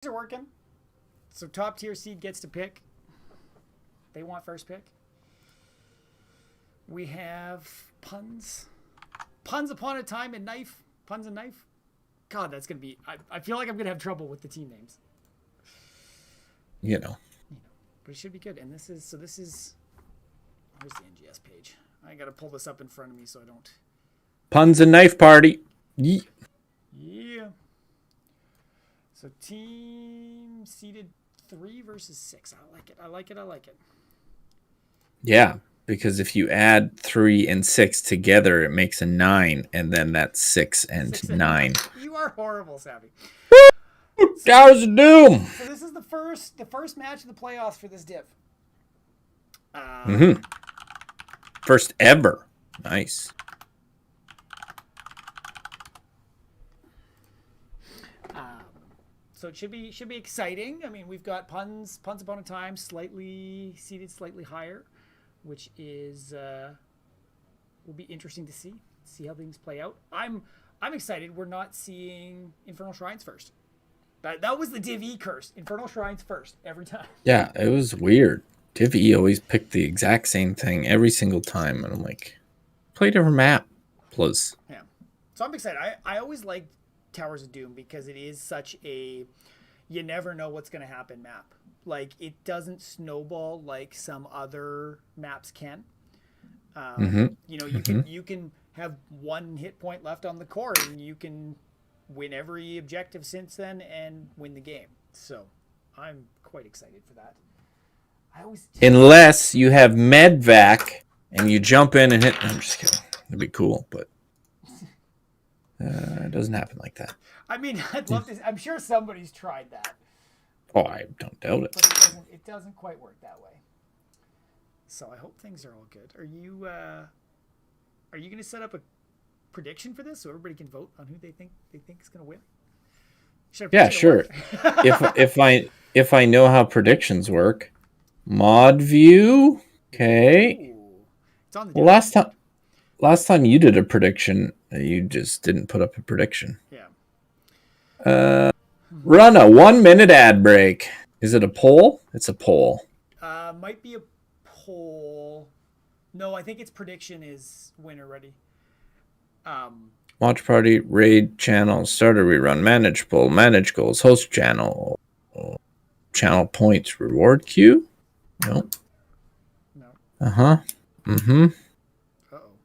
are working. So top tier seed gets to pick. They want first pick. We have puns. Puns upon a time and knife. Puns and knife. God, that's going to be... I feel like I'm going to have trouble with the team names. You know. But it should be good. And this is... So this is... Where's the NGS page? I got to pull this up in front of me so I don't... Puns and knife party. Yeah. So team seeded 3 versus 6. I like it. Yeah, because if you add 3 and 6 together, it makes a 9, and then that's 6 and 9. You are horrible, Savvy. Towers of Doom. So this is the first match of the playoffs for this div. First ever. Nice. So it should be exciting. I mean, we've got puns upon a time, slightly seated, slightly higher, which is will be interesting to see how things play out. I'm excited. We're not seeing Infernal Shrines first. That was the Div E curse. Infernal Shrines first every time. Yeah, it was weird. Div E always picked the exact same thing every single time, and I'm like, play a different map, please. Yeah. So I'm excited. I always like Towers of Doom because it is such a you never know what's going to happen map. Like, it doesn't snowball like some other maps can. You know, you can have 1 hit point left on the core and you can win every objective since then and win the game. So I'm quite excited for that. Unless you have medvac and you jump in and hit. I'm just kidding. It'd be cool, but it doesn't happen like that. I mean, I'd love to. I'm sure somebody's tried that. Oh, I don't doubt it. But it doesn't quite work that way. So I hope things are all good. Are you going to set up a prediction for this so everybody can vote on who they think is going to win? Yeah, sure. if I know how predictions work, mod view. Okay. It's on the well, last time you did a prediction, you just didn't put up a prediction. Yeah. Run a 1-minute ad break. Is it a poll? It's a poll. Might be a poll. No, I think its prediction is winner ready. Watch party, raid channel, starter rerun, manage poll, manage goals, host channel, channel points, reward queue. Nope. No. Uh-oh.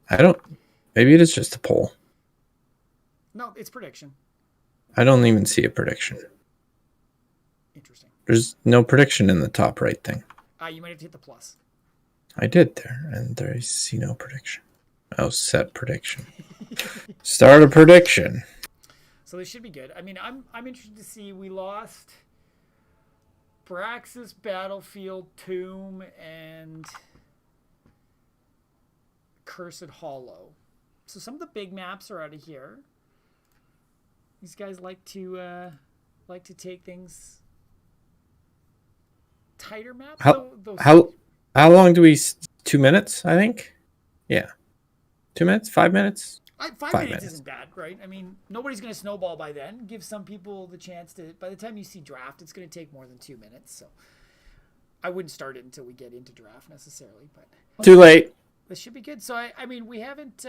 I don't. Maybe it is just a poll. No, it's prediction. I don't even see a prediction. Interesting. There's no prediction in the top right thing. You might have to hit the plus. I did there, and there I see no prediction. Oh, set prediction. Start a prediction. So this should be good. I mean, I'm interested to see. We lost Braxis, Battlefield, Tomb, and Cursed Hollow. So some of the big maps are out of here. These guys like to take things tighter maps. How long do we? 2 minutes, I think. Yeah, 2 minutes, 5 minutes. 5 minutes isn't bad, right? I mean, nobody's going to snowball by then. Give some people the chance to. By the time you see draft, it's going to take more than 2 minutes. So I wouldn't start it until we get into draft necessarily. But too late. This should be good. So I mean, we haven't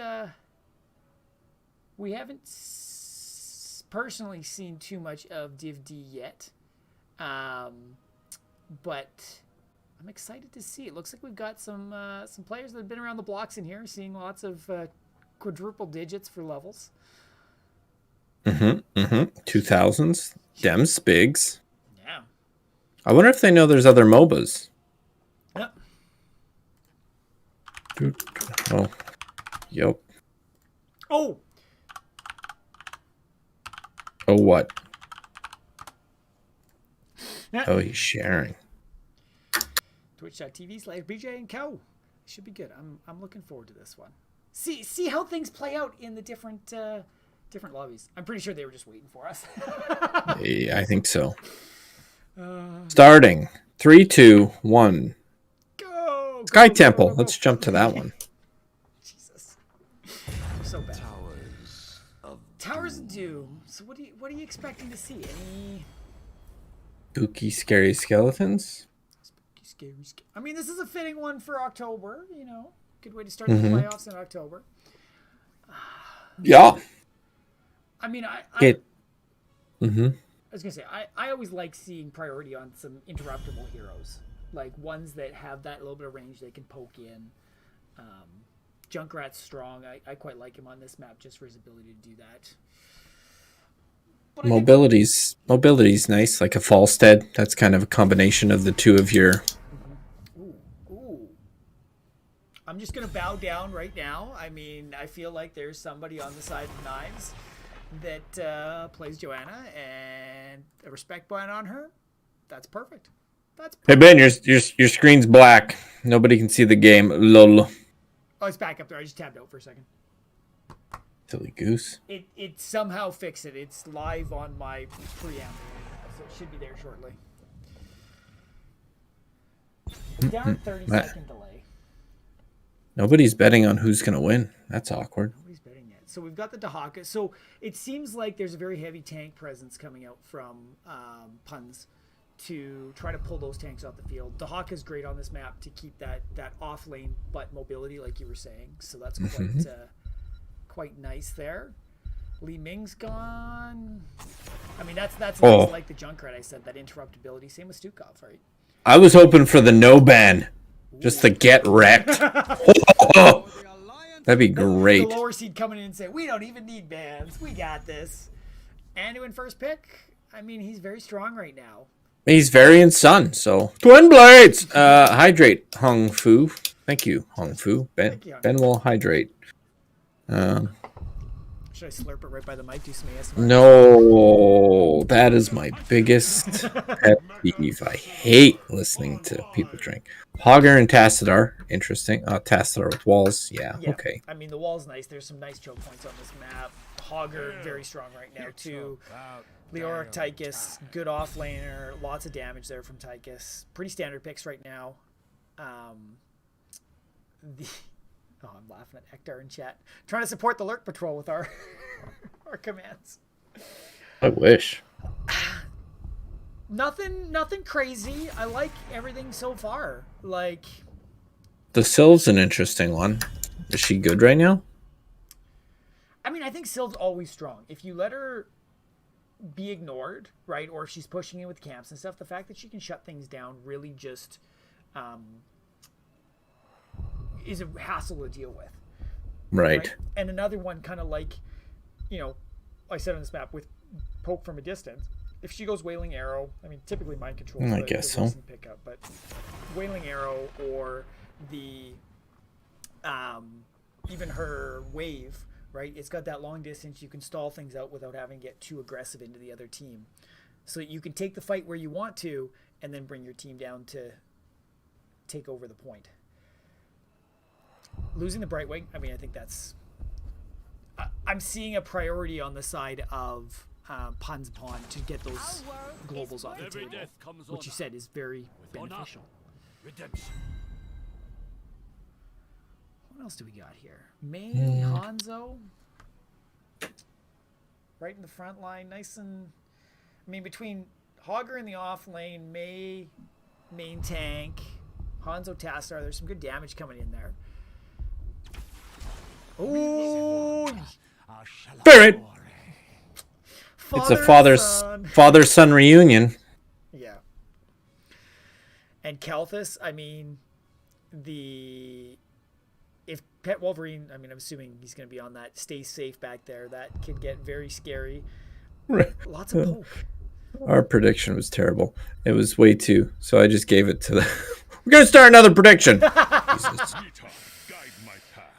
personally seen too much of Div D yet, but I'm excited to see. It looks like we've got some players that have been around the blocks in here, seeing lots of quadruple digits for levels. 2000s, dem spigs. Yeah. I wonder if they know there's other MOBAs. Yep. Oh. Yep. Oh. Oh, what? Yeah. Oh, he's sharing. Twitch.tv/BJ and Co. Should be good. I'm looking forward to this one. See how things play out in the different lobbies. I'm pretty sure they were just waiting for us. I think so. Starting 3, 2, 1. Go. Sky Temple. Let's jump to that one. Jesus. I'm so bad. Towers of Doom. So what are you expecting to see? Spooky, scary skeletons. Scary. I mean, this is a fitting one for October. You know, good way to start the playoffs in October. Yeah. I mean, I Mm-hmm. was gonna say I always like seeing priority on some interruptible heroes, like ones that have that little bit of range they can poke in. Junkrat's strong. I quite like him on this map just for his ability to do that. But Mobility's nice, like a Falstead. That's kind of a combination of the two of your. Ooh. I'm just gonna bow down right now. I mean, I feel like there's somebody on the side of knives that plays Joanna, and a respect point on her. That's perfect. Hey Ben, your screen's black. Nobody can see the game. Lol. Oh, it's back up there. I just tabbed out for a second. Silly goose. It somehow fixed it. It's live on my preamble, so it should be there shortly. Down 30-second delay. Nobody's betting on who's gonna win. That's awkward. Nobody's betting yet. So we've got the Dahaka. So it seems like there's a very heavy tank presence coming out from Puns to try to pull those tanks off the field. Dahaka is great on this map to keep that off lane but mobility, like you were saying. So that's quite nice there. Li Ming's gone. I mean, that's nice, like the Junkrat I said, that interruptibility. Same with Stukov, right? I was hoping for the no ban, just to get wrecked. That'd be great. The lower seed coming in and saying, we don't even need bans. We got this. Andu in first pick. I mean, he's very strong right now. He's Variant Sun, so Twin Blades. Hydrate, Hung Fu. Thank you, Hung Fu. Ben will hydrate. Should I slurp it right by the mic? Do some ASMR? No, that is my biggest pet peeve. I hate listening to people drink. Hogger and Tassadar, interesting. Tassadar with walls, yeah, okay. I mean, the wall's nice. There's some nice choke points on this map. Hogger, very strong right now, too. Leoric, Tychus, good offlaner. Lots of damage there from Tychus. Pretty standard picks right now. I'm laughing at Ektar in chat. Trying to support the Lurk Patrol with our our commands. I wish. Nothing crazy. I like everything so far. Like, the Sylve's an interesting one. Is she good right now? I mean, I think Sylve's always strong. If you let her be ignored, right, or if she's pushing in with camps and stuff, the fact that she can shut things down really just is a hassle to deal with. Right. And another one kind of like, you know, I said on this map with poke from a distance. If she goes Wailing Arrow, I mean, typically mind control. I guess so. Pickup, but Wailing Arrow or the even her wave, right? It's got that long distance. You can stall things out without having to get too aggressive into the other team. So you can take the fight where you want to and then bring your team down to take over the point. Losing the Brightwing, I mean, I think that's... I'm seeing a priority on the side of Pun's Pawn to get those globals off the table, which you said is very beneficial. What else do we got here? May, Hanzo, right in the front line, nice and... I mean, between Hogger in the off lane, May, main tank, Hanzo, Tastar, there's some good damage coming in there. Oh, Spirit. It's a father-son reunion. Yeah. And Kalthus, I mean, if Pet Wolverine, I mean, I'm assuming he's going to be on that. Stay safe back there. That could get very scary. Lots of poke. Our prediction was terrible. It was way too. So I just gave it to the. We're going to start another prediction. Jesus.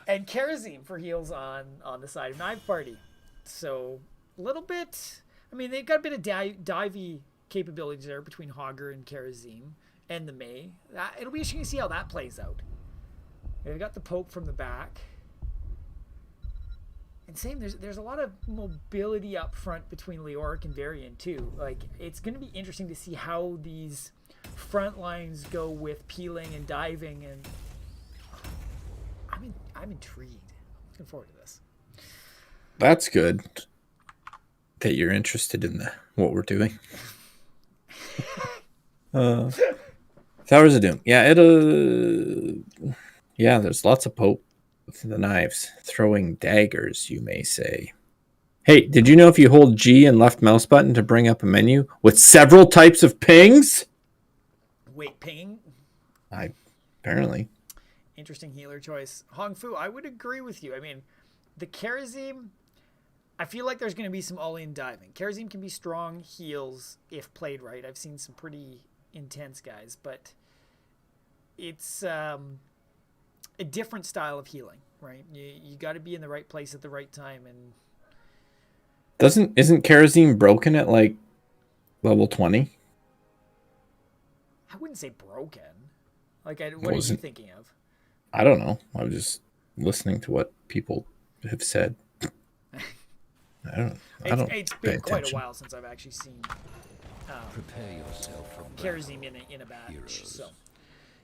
And Karazim for heals on the side of Knife Party. So a little bit, I mean, they've got a bit of divey capabilities there between Hogger and Karazim and the May. It'll be interesting to see how that plays out. They've got the poke from the back. And same, there's a lot of mobility up front between Leoric and Varian too. Like, it's going to be interesting to see how these front lines go with peeling and diving, and I'm intrigued. I'm looking forward to this. That's good that you're interested in what we're doing. Towers of Doom. Yeah, yeah, there's lots of Pope with the knives. Throwing daggers, you may say. Hey, did you know if you hold G and left mouse button to bring up a menu with several types of pings? Wait, ping? Apparently. Interesting healer choice. Hong Fu, I would agree with you. I mean, the Kharazim, I feel like there's going to be some all-in diving. Kharazim can be strong heals if played right. I've seen some pretty intense guys, but it's a different style of healing, right? You got to be in the right place at the right time. And Isn't Kharazim broken at like level 20? I wouldn't say broken. Like, what are you thinking of? I don't know. I was just listening to what people have said. It's been quite a while since I've actually seen Kharazim in a batch. So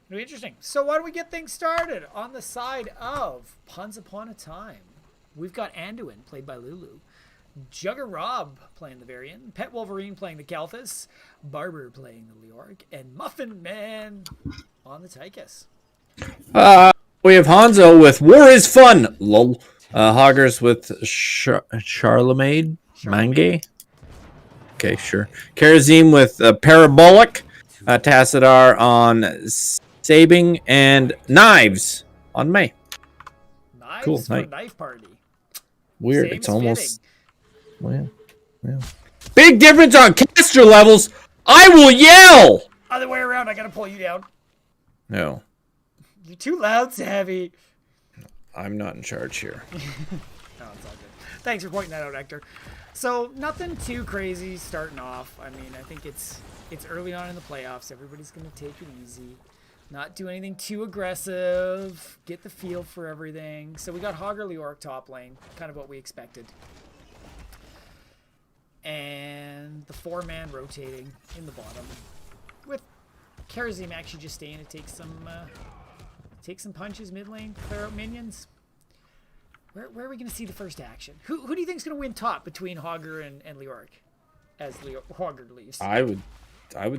it'll be interesting. So why don't we get things started on the side of Puns Upon a Time? We've got Anduin, played by Lulu. Jugger Rob playing the Varian, Pet Wolverine playing the Kalthus, Barber playing the Leoric, and Muffin Man on the Tychus. We have Hanzo with War is Fun. Lol. Hoggers with Charlemagne Mange. Okay, sure. Kharazim with Parabolic. Tassadar on Sabing, and Knives on May. Knives cool. for Knife Party. Weird. Same it's as almost. Well, big difference on caster levels. I will yell. Other way around. I gotta pull you down. No. You're too loud, Savvy. I'm not in charge here. No, it's all good. Thanks for pointing that out, Hector. So nothing too crazy starting off. I mean, I think it's early on in the playoffs. Everybody's gonna take it easy, not do anything too aggressive. Get the feel for everything. So we got Hogger Leoric top lane, kind of what we expected, and the 4-man rotating in the bottom, with Kharazim actually just staying to take some punches mid lane, clear out minions. Where are we going to see the first action? Who do you think is going to win top between Hogger and Leoric, as Hogger leaves? I would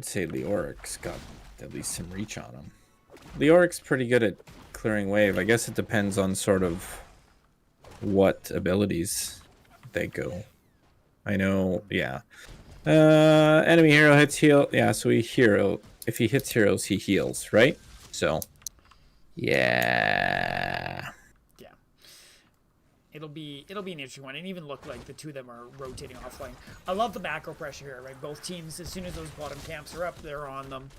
say Leoric's got at least some reach on him. Leoric's pretty good at clearing wave. I guess it depends on sort of what abilities they go. I know, yeah. Enemy hero hits heal. Yeah, so if he hits heroes, he heals, right? So, yeah. Yeah. It'll be an interesting one. And even look like the two of them are rotating offline. I love the macro pressure here, right? Both teams, as soon as those bottom camps are up, they're on them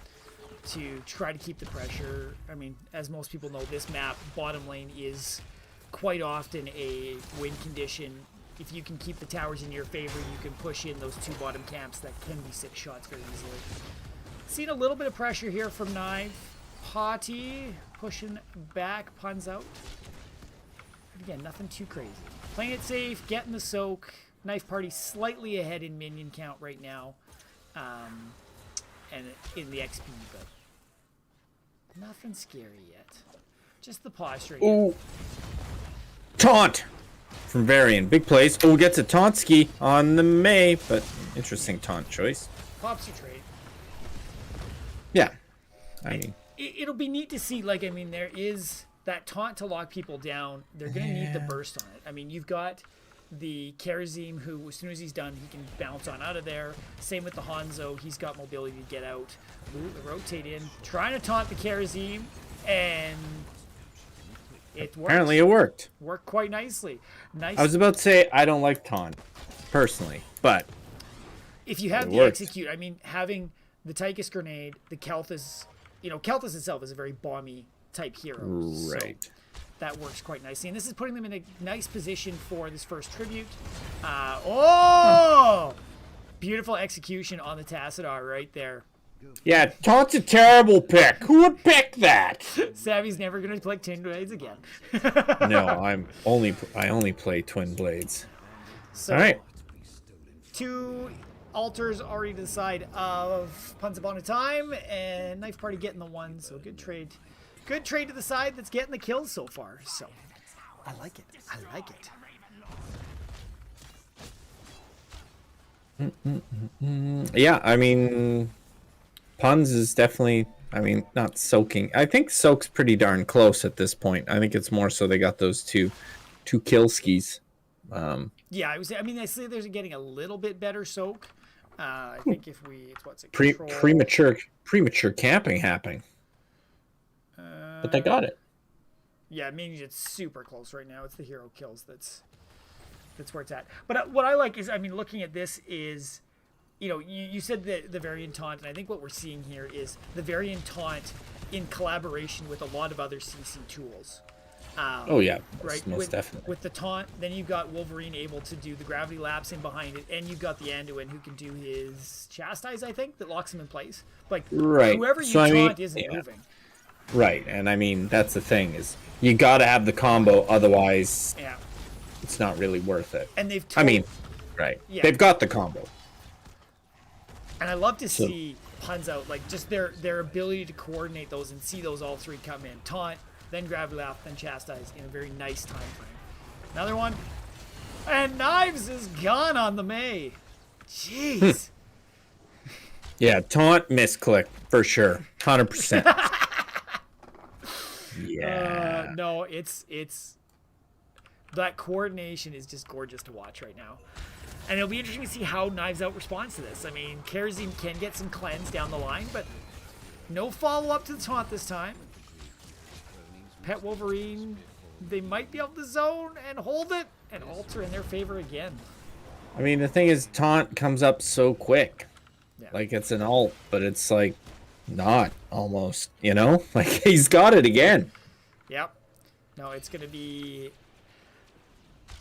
to try to keep the pressure. I mean, as most people know, this map, bottom lane is quite often a win condition. If you can keep the towers in your favor, you can push in those two bottom camps that can be 6 shots very easily. Seen a little bit of pressure here from Knife. Potty pushing back, puns out. But again, nothing too crazy. Playing it safe, getting the soak. Knife Party slightly ahead in minion count right now. And in the XP, but nothing scary yet. Just the posture. Ooh. Taunt from Varian. Big plays. Oh, gets a taunt ski on the May, but interesting taunt choice. Pops your trade. Yeah. I mean, it'll be neat to see. Like, I mean, there is that taunt to lock people down. They're going to need the burst on it. I mean, you've got the Kharazim, who, as soon as he's done, he can bounce on out of there. Same with the Hanzo. He's got mobility to get out. Ooh, rotate in. Trying to taunt the Kharazim, and it worked. Apparently it worked. Worked quite nicely. Nice. I was about to say, I don't like taunt, personally, but if you have the execute, I mean, having the Tychus grenade, the Kalthus, Kalthus itself is a very bomby type hero. Right. So that works quite nicely. And this is putting them in a nice position for this first tribute. Beautiful execution on the Tassadar right there. Yeah, taunt's a terrible pick. Who would pick that? Savvy's never going to play Twin Blades again. No, I only play Twin Blades. So, all right. 2 altars already to the side of Puns Upon a Time, and Knife Party getting the 1. So good trade. Good trade to the side that's getting the kills so far. So I like it. I like it. Yeah, I mean, Puns is definitely, I mean, not soaking. I think soak's pretty darn close at this point. I think it's more so they got those two kill skis. Yeah, I mean, I see there's getting a little bit better soak. I think if we, it's what's it, control. Premature camping happening. But they got it. Yeah, I mean, it's super close right now. It's the hero kills that's where it's at. But what I like is, I mean, looking at this is, you know, you said the variant taunt, and I think what we're seeing here is the variant taunt in collaboration with a lot of other CC tools. Oh yeah, right. Most definitely. With the taunt, then you've got Wolverine able to do the gravity lapse in behind it, and you've got the Anduin who can do his chastise, I think, that locks him in place. Like right. Whoever you taunt isn't moving. Right, and I mean that's the thing is you got to have the combo, otherwise it's not really worth it. And they've right. Yeah. They've got the combo. And I love to see Puns out, like just their ability to coordinate those and see those all three come in. Taunt, then gravity lap, then chastise in a very nice time frame. Another one. And Knives is gone on the May. Jeez. Yeah, taunt misclick for sure. 100%. Yeah. No, it's that coordination is just gorgeous to watch right now. And it'll be interesting to see how Knives Out responds to this. I mean, Karazim can get some cleanse down the line, but no follow-up to the taunt this time. Pet Wolverine, they might be able to zone and hold it and alter in their favor again. I mean, the thing is, taunt comes up so quick. Yeah. Like, it's an alt, but it's like not almost, you know? Like, he's got it again. Yep. No, it's going to be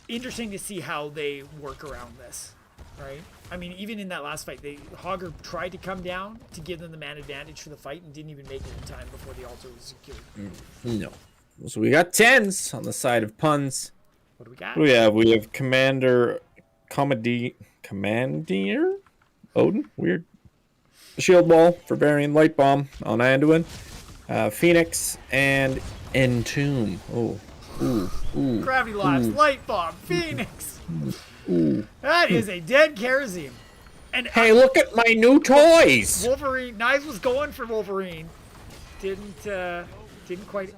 interesting to see how they work around this, right? I mean, even in that last fight, Hogger tried to come down to give them the man advantage for the fight and didn't even make it in time before the altar was secured. No. So we got 10s on the side of Puns. What do we got? We have Commander Odin? Weird. Shield Wall for burying Light Bomb on Anduin. Phoenix and Entomb. Oh. Ooh. Gravity Lapse, Light Bomb, Phoenix. That is a dead Karazim. And hey, look at my new toys. Wolverine, Knives was going for Wolverine. Didn't quite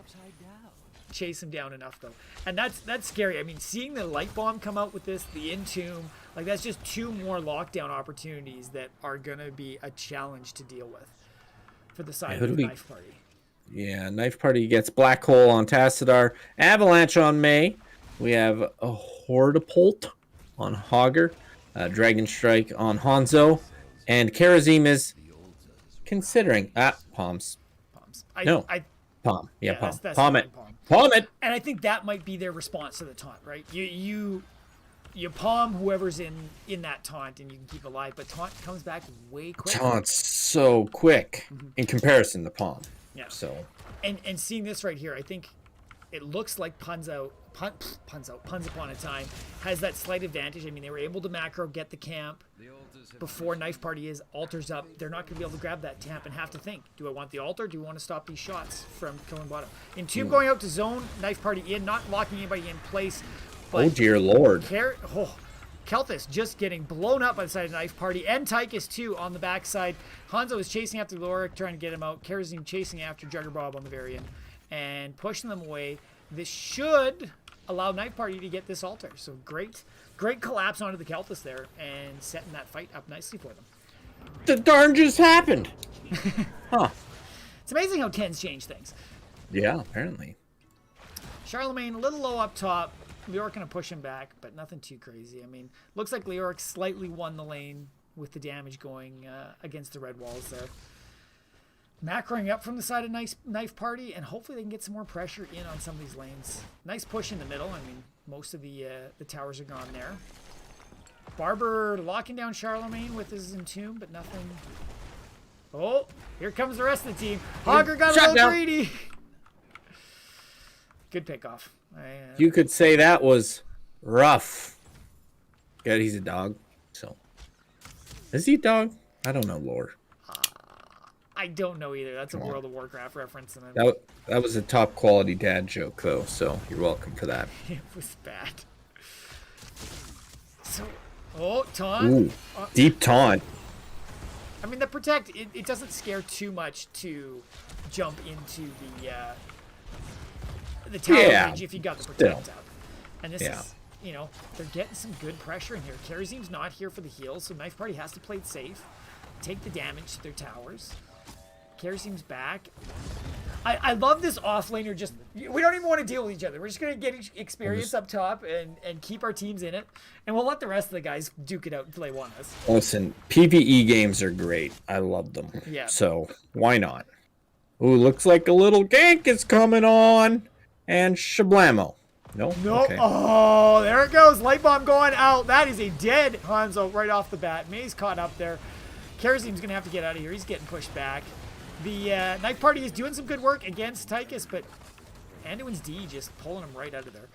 chase him down enough though. And that's scary. I mean, seeing the Light Bomb come out with this, the Entomb, like that's just two more lockdown opportunities that are gonna be a challenge to deal with for the side of the Knife Party. Yeah, Knife Party gets Black Hole on Tassadar, Avalanche on May. We have a Hordepolt on Hogger, Dragon Strike on Hanzo, and Karazim is considering Palms. Palm. Yeah, Palm. Palm it. Palm it. And I think that might be their response to the taunt, right? You palm whoever's in that taunt and you can keep it alive, but taunt comes back way quicker. Taunt's so quick in comparison to Palm. Yeah. So. And seeing this right here, I think it looks like Puns Upon a Time has that slight advantage. I mean, they were able to macro get the camp before Knife Party alters up. They're not going to be able to grab that camp and have to think, do I want the altar? Do we want to stop these shots from killing bottom? Entomb going out to zone, Knife Party in, not locking anybody in place. But oh dear lord. Kelthus just getting blown up by the side of Knife Party, and Tychus too on the backside. Hanzo is chasing after Lurk, trying to get him out. Karazim chasing after Juggerbob on the very end and pushing them away. This should allow Knife Party to get this altar. So great collapse onto the Kelthus there and setting that fight up nicely for them. The darn just happened. Huh. It's amazing how 10s change things. Yeah, apparently. Charlemagne a little low up top. Leoric gonna push him back, but nothing too crazy. I mean, looks like Leoric slightly won the lane with the damage going against the red walls there. Macroing up from the side of Knife Party, and hopefully they can get some more pressure in on some of these lanes. Nice push in the middle. I mean, most of the towers are gone there. Barber locking down Charlemagne with his Entomb, but nothing. Oh, here comes the rest of the team. Hogger got a little greedy. Good pickoff. You could say that was rough. Good, he's a dog. So, is he a dog? I don't know, lore. I don't know either. That's a World of Warcraft reference. And that was a top quality dad joke, though. So you're welcome for that. It was bad. So, taunt. Ooh, deep taunt. I mean, the protect, it doesn't scare too much to jump into the tower range if you got the protect up. And this is, you know, they're getting some good pressure in here. Karazim's not here for the heals, so Knife Party has to play it safe. Take the damage to their towers. Karazim's back. I love this offlaner. Just we don't even want to deal with each other. We're just gonna get experience up top and keep our teams in it, and we'll let the rest of the guys duke it out until they want us. Listen, PvE games are great. I love them. Yeah. So why not? Ooh, looks like a little gank is coming on, and shablamo. No. No. Okay. Oh, there it goes. Light bomb going out. That is a dead Hanzo right off the bat. May's caught up there. Karazim's gonna have to get out of here. He's getting pushed back. The Knife Party is doing some good work against Tychus, but Anduin's D just pulling him right out of there.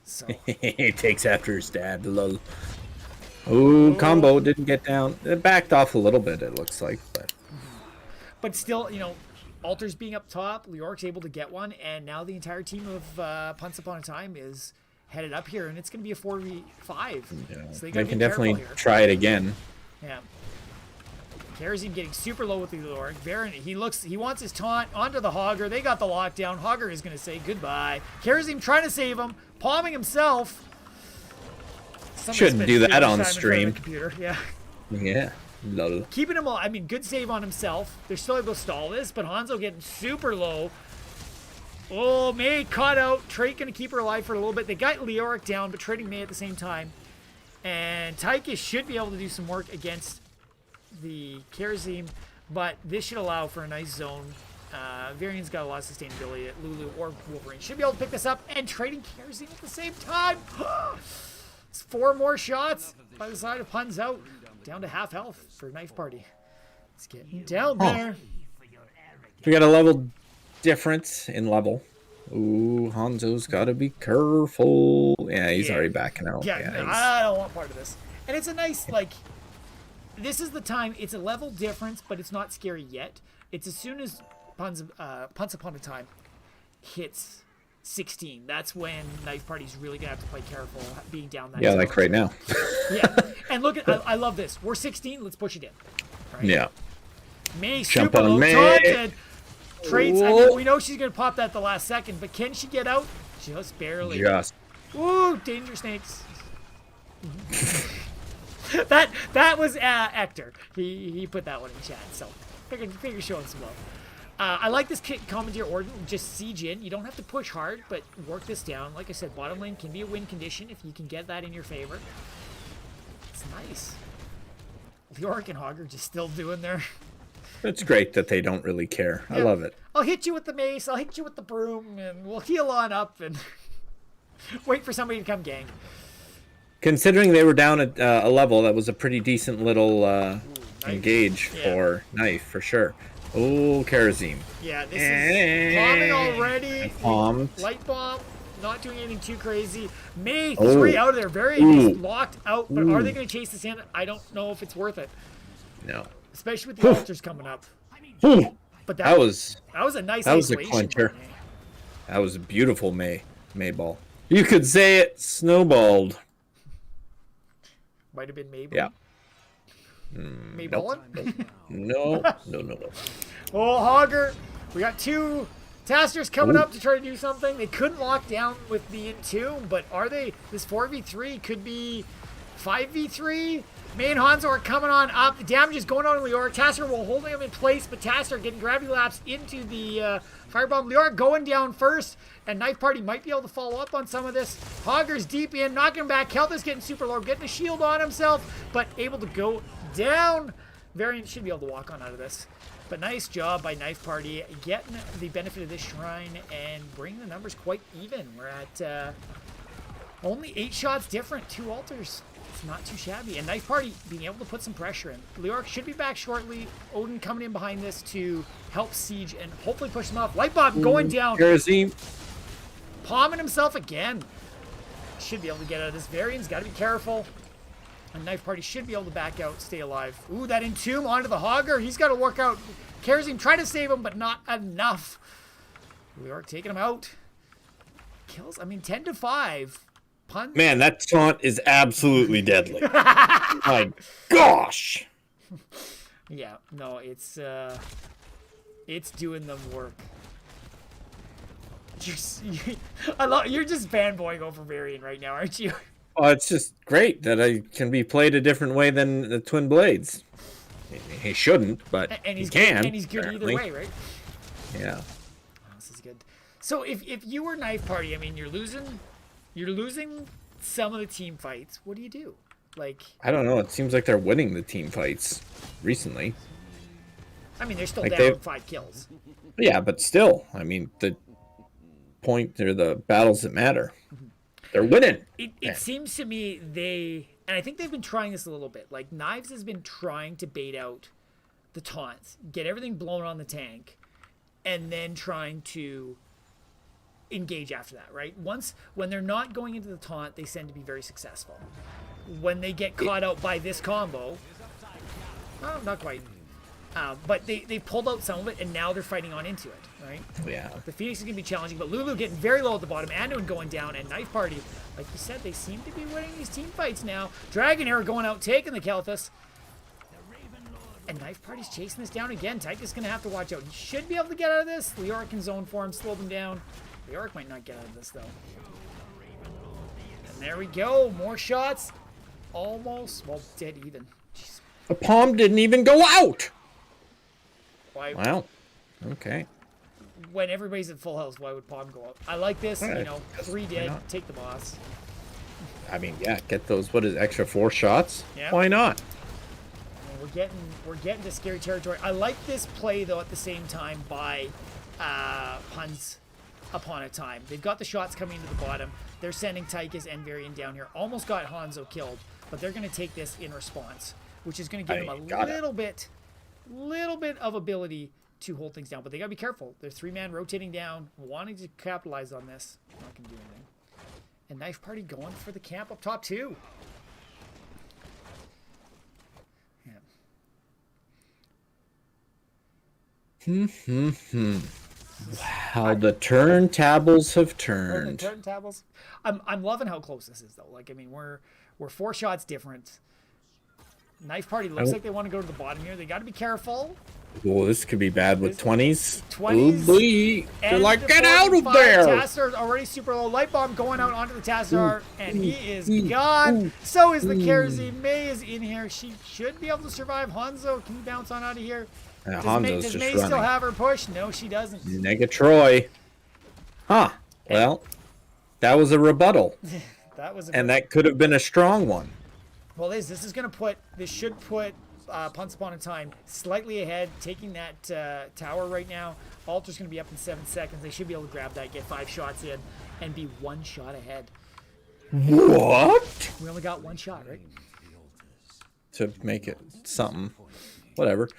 So He takes after his dad. Lol. Ooh, combo didn't get down. It backed off a little bit, it looks like. But still, you know, Alter's being up top. Leoric's able to get one, and now the entire team of Punts Upon a Time is headed up here, and it's going to be a 4v5. Yeah. So they can definitely try it again. Yeah. Karazim getting super low with the Leoric. Baron, he wants his taunt onto the Hogger. They got the lockdown. Hogger is going to say goodbye. Karazim trying to save him, palming himself. Shouldn't do that on stream. Computer. Yeah. Yeah. Lol. Keeping him, I mean, good save on himself. They're still able to stall this, but Hanzo getting super low. Oh, May caught out. Trade going to keep her alive for a little bit. They got Leoric down, but trading May at the same time. And Tychus should be able to do some work against the Karazim, but this should allow for a nice zone. Varian's got a lot of sustainability at Lulu or Wolverine. Should be able to pick this up and trading Karazim at the same time. It's 4 more shots by the side of Pun's out. Down to half health for Knife Party. It's getting down there. We got a level difference in level. Ooh, Hanzo's got to be careful. Yeah, he's already backing out. Yeah, I don't want part of this. And it's a nice, like, this is the time. It's a level difference, but it's not scary yet. It's as soon as Punts Upon a Time hits 16. That's when Knife Party's really going to have to play careful being down that. Yeah, like right now. Yeah. And look at, I love this. We're 16. Let's push it in. Right? Yeah. May Jump super on low May. taunted. Trades. I mean, we know she's going to pop that at the last second, but can she get out? Just barely. Just. Ooh, danger snakes. that was Hector. He put that one in chat. So figure showing some love. I like this commandeer order. Just siege in. You don't have to push hard, but work this down. Like I said, bottom lane can be a win condition if you can get that in your favor. It's nice. Leoric and Hogger just still doing their... It's great that they don't really care. I love it. I'll hit you with the mace. I'll hit you with the broom, and we'll heal on up and wait for somebody to come gang. Considering they were down at a level, that was a pretty decent little engage for Knife, for sure. Oh, Karazim. Yeah, this is bombing already. Bombed. Light bomb, not doing anything too crazy. May 3 out of there. Very locked out, but are they going to chase this in? I don't know if it's worth it. No. Especially with the altars coming up. But that was a nice that was a isolation. clincher. That was a beautiful May ball. You could say it snowballed. Might have been Mabel. Yeah. Mayballin? No. Oh, Hogger. We got 2 Tasters coming up to try to do something. They couldn't lock down with the Entomb, but are they? This 4v3 could be 5v3. May and Hanzo are coming on up. The damage is going on in Leoric. Taster will holding him in place, but Taster getting gravity laps into the firebomb. Leoric going down first, and Knife Party might be able to follow up on some of this. Hogger's deep in, knocking him back. Kelta's getting super low, getting a shield on himself, but able to go down. Variant should be able to walk on out of this. But nice job by Knife Party getting the benefit of this shrine and bringing the numbers quite even. We're at only 8 shots different, 2 altars. It's not too shabby. And Knife Party being able to put some pressure in. Leoric should be back shortly. Odin coming in behind this to help siege and hopefully push them off. Light bomb going down. Karazim. Palming himself again. Should be able to get out of this. Varian's got to be careful. And Knife Party should be able to back out, stay alive. Ooh, that Entomb onto the Hogger. He's got to work out. Karazim trying to save him, but not enough. Leoric taking him out. Kills, 10-5. Pun. Man, that taunt is absolutely deadly. My gosh. Yeah, no, it's doing them work. You're just fanboying over Varian right now, aren't you? Oh, it's just great that I can be played a different way than the Twin Blades. He shouldn't, but And he he's can. good, and he's good apparently. either way, right? Yeah. Oh, this is good. So if you were Knife Party, I mean, you're losing some of the team fights. What do you do? Like, I don't know. It seems like they're winning the team fights recently. I mean, they're still Like down 5 kills. Yeah, but still, I mean, the point or the battles that matter. They're winning. It seems to me and I think they've been trying this a little bit. Like, Knives has been trying to bait out the taunts, get everything blown on the tank, and then trying to engage after that, right? When they're not going into the taunt, they tend to be very successful. When they get caught out by this combo, well, not quite. But they pulled out some of it, and now they're fighting on into it, right? Yeah. The Phoenix is going to be challenging, but Lulu getting very low at the bottom, Anduin going down, and Knife Party, like you said, they seem to be winning these team fights now. Dragonair going out, taking the Kelthus. And Knife Party's chasing this down again. Tyke's going to have to watch out. He should be able to get out of this. Leoric in zone form, slow them down. Leoric might not get out of this, though. And there we go. More shots. Almost, well, dead even. Jeez. The palm didn't even go out. Why? Wow. Okay. When everybody's at full health, why would Palm go up? I like this, Right. you know, 3 dead, take the boss. I mean, yeah, get those, what is it, extra 4 shots? Yeah. Why not? I mean, we're getting to scary territory. I like this play, though, at the same time by Huns upon a time. They've got the shots coming to the bottom. They're sending Tychus and Varian down here. Almost got Hanzo killed, but they're going to take this in response, which is going to give them a little bit of ability to hold things down. But they got to be careful. They're 3-man rotating down, wanting to capitalize on this. Not going to do anything. And Knife Party going for the camp up top, too. How the turntables have turned. The turntables. I'm loving how close this is, though. Like, I mean, we're 4 shots different. Knife Party looks like they want to go to the bottom here. They got to be careful. Oh, this could be bad with 20s. 20s. Oh, boy. They're like, get out of there. Tassar's already super low. Light Bomb going out onto the Tassar, and he is gone. So is the Kerosene. May is in here. She should be able to survive. Hanzo, can you bounce on out of here? Yeah, Does May still have her push? No, she doesn't. Negatroy. Huh. Well, that was a rebuttal. That could have been a strong one. Well, this should put Punts Upon a Time slightly ahead, taking that tower right now. Altar's going to be up in 7 seconds. They should be able to grab that, get 5 shots in, and be 1 shot ahead. What? We only got 1 shot, right? To make it something. Whatever.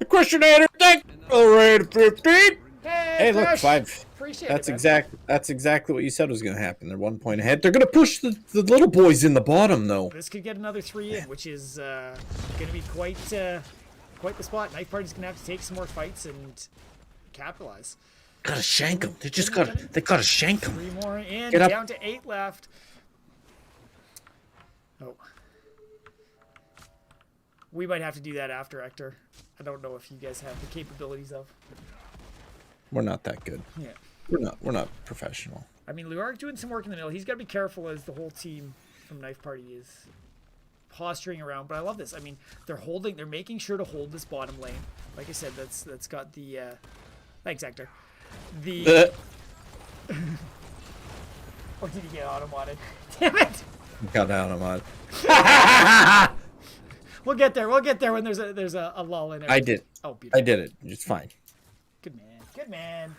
The questionnaire, thank you, rate 15. Hey, look, 5. Appreciate That's it, that's exactly what you said was going to happen. They're 1 point ahead. They're going to push the little boys in the bottom, though. This could get another 3 in, which is going to be quite the spot. Knife Party's going to have to take some more fights and capitalize. Gotta shank them. They gotta shank them. 3 more in, Get up. down to 8 left. Oh. We might have to do that after, Hector. I don't know if you guys have the capabilities of. We're not that good. Yeah. We're not professional. I mean, Luark doing some work in the middle. He's got to be careful as the whole team from Knife Party is posturing around. But I love this. I mean, they're making sure to hold this bottom lane. Like I said, that's got the thanks, Hector. The or did he get auto-modded? Damn it! Got out of mod. We'll get there. We'll get there when there's a lull in it. I did. Oh, beautiful. I did it. It's fine. Good man. Good man.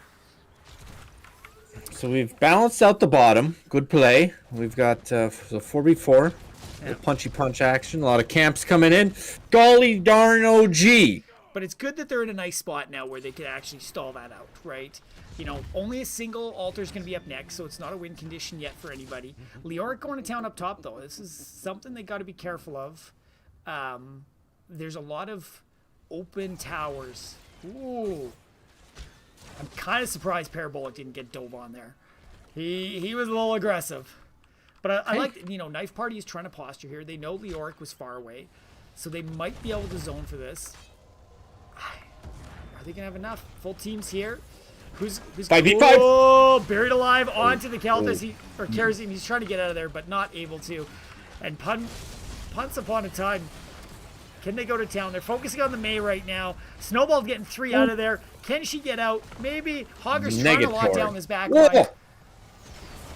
So we've balanced out the bottom. Good play. We've got the 4v4. Yeah. Punchy punch action. A lot of camps coming in. Golly darn OG. But it's good that they're in a nice spot now where they could actually stall that out, right? You know, only a single altar is going to be up next, so it's not a win condition yet for anybody. Leoric going to town up top, though. This is something they got to be careful of. There's a lot of open towers. Ooh. I'm kind of surprised Parabolic didn't get dove on there. He was a little aggressive. But I like, you know, Knife Party is trying to posture here. They know Leoric was far away. So they might be able to zone for this. Are they gonna have enough? Full teams here. Who's 5v5? Oh, buried alive onto the Kelthus. Or carries him. He's trying to get out of there, but not able to. And punts upon a time. Can they go to town? They're focusing on the May right now. Snowball's getting 3 out of there. Can she get out? Maybe. Hogger's trying to lock down this back line.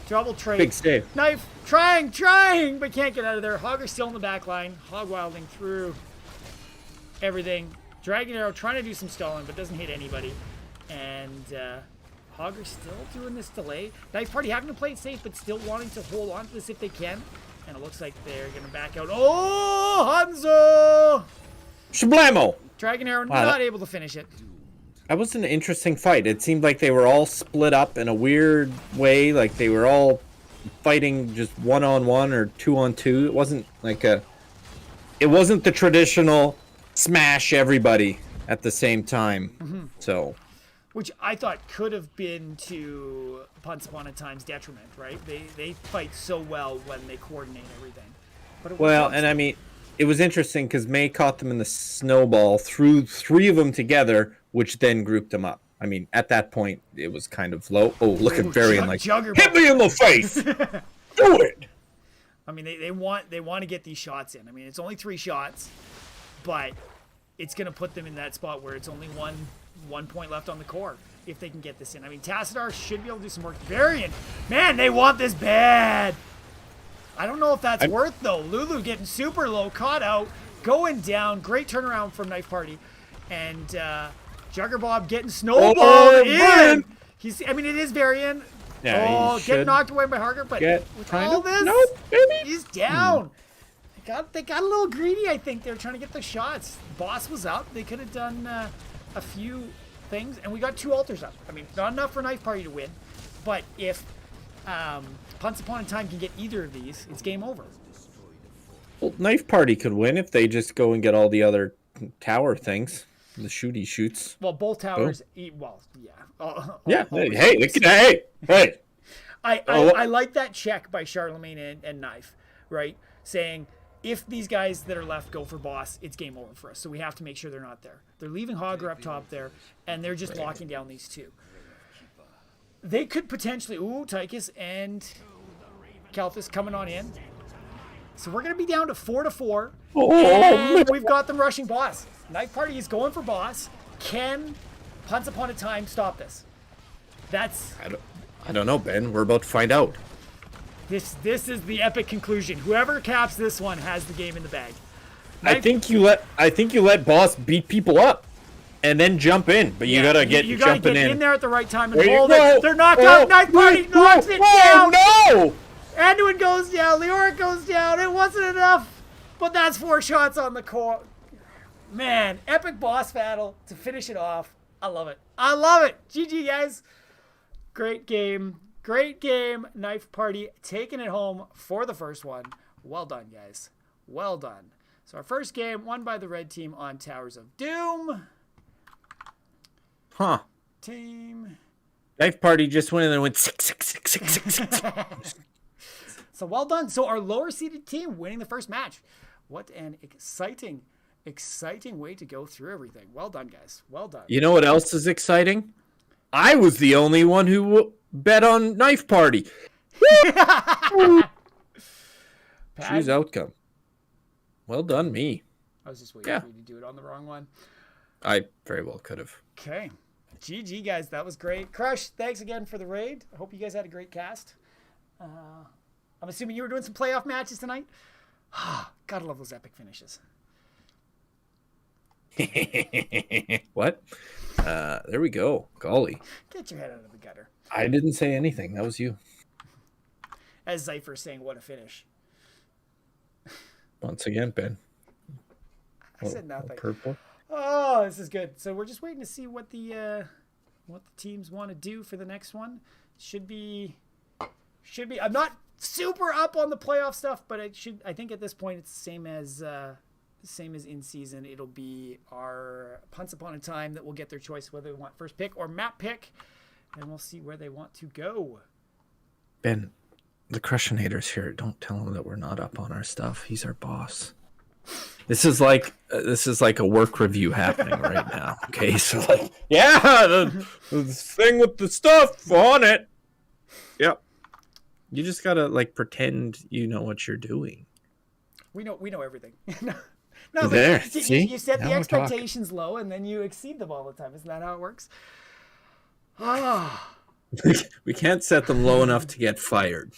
Double trade. Big save. Knife. Trying, but can't get out of there. Hogger's still in the back line. Hog wilding through everything. Dragon Arrow trying to do some stalling, but doesn't hit anybody. And Hogger's still doing this delay. Knife Party having to play it safe, but still wanting to hold on to this if they can. And it looks like they're going to back out. Oh, Hanzo! Shablamo! Dragon Arrow not able to finish it. That was an interesting fight. It seemed like they were all split up in a weird way. Like they were all fighting just 1-on-1 or 2-on-2. It wasn't like it wasn't the traditional smash everybody at the same time. So, which I thought could have been to Once Upon a Time's detriment, right? They fight so well when they coordinate everything. But and I mean, it was interesting because May caught them in the snowball, threw 3 of them together, which then grouped them up. I mean, at that point, it was kind of low. Oh, look at Varian like, hit me in the face! Do it! I mean, they want to get these shots in. I mean, it's only 3 shots, but it's going to put them in that spot where it's only one point left on the core if they can get this in. I mean, Tassadar should be able to do some work. Varian, man, they want this bad. I don't know if that's worth, though. Lulu getting super low, caught out, going down. Great turnaround from Knife Party. And Juggerbob getting snowballed in. I mean, it is Varian. Yeah, getting knocked away by Harker, but with all this, he's down. They got a little greedy, I think. They were trying to get the shots. Boss was up. They could have done a few things. And we got 2 altars up. I mean, not enough for Knife Party to win. But if Once Upon a Time can get either of these, it's game over. Well, Knife Party could win if they just go and get all the other tower things. The shooty shoots. Well, both towers. Yeah. Hey. I like that check by Charlemagne and Knife, right? Saying, if these guys that are left go for boss, it's game over for us. So we have to make sure they're not there. They're leaving Hogger up top there, and they're just locking down these 2. They could potentially... Ooh, Tychus and Kelthus coming on in. So we're going to be down to 4-4. And we've got them rushing boss. Knife Party is going for boss. Can Once Upon a Time stop this? That's... I don't know, Ben. We're about to find out. This is the epic conclusion. Whoever caps this one has the game in the bag. I think you let boss beat people up and then jump in, but you gotta get in there at the right time and hold it. They're knocked out. Knife Party knocks it down. No! Anduin goes down. Leoric goes down. It wasn't enough, but that's 4 shots on the core. Man, epic boss battle to finish it off. I love it. GG, guys. Great game. Knife Party taking it home for the first one. Well done, guys. Well done. So our first game won by the red team on Towers of Doom. Team. Knife Party just went in and went 6. So well done. So our lower seeded team winning the first match. What an exciting way to go through everything. Well done, guys. Well done. You know what else is exciting? I was the only one who bet on Knife Party. Choose outcome. Well done, me. I was just waiting for you to do it on the wrong one. I very well could have. Okay. GG, guys. That was great. Crush, thanks again for the raid. I hope you guys had a great cast. I'm assuming you were doing some playoff matches tonight. Gotta love those epic finishes. What? There we go. Golly. Get your head out of the gutter. I didn't say anything. That was you. As Zypher saying, what a finish. Once again, Ben. I said nothing. Purple. Oh, this is good. So we're just waiting to see what the teams want to do for the next one. Should be. I'm not super up on the playoff stuff, but I think at this point it's the same as in season. It'll be our Once Upon a Time that will get their choice whether they want first pick or map pick, and we'll see where they want to go. Ben, the Crushinator's here. Don't tell him that we're not up on our stuff. He's our boss. This is like a work review happening right now. Okay, so like, yeah, the thing with the stuff on it. Yep. You just gotta like pretend you know what you're doing. We know everything. No, There, but see? you set Now the we're talking. expectations low and then you exceed them all the time. Isn't that how it works? Ah. We can't set them low enough to get fired.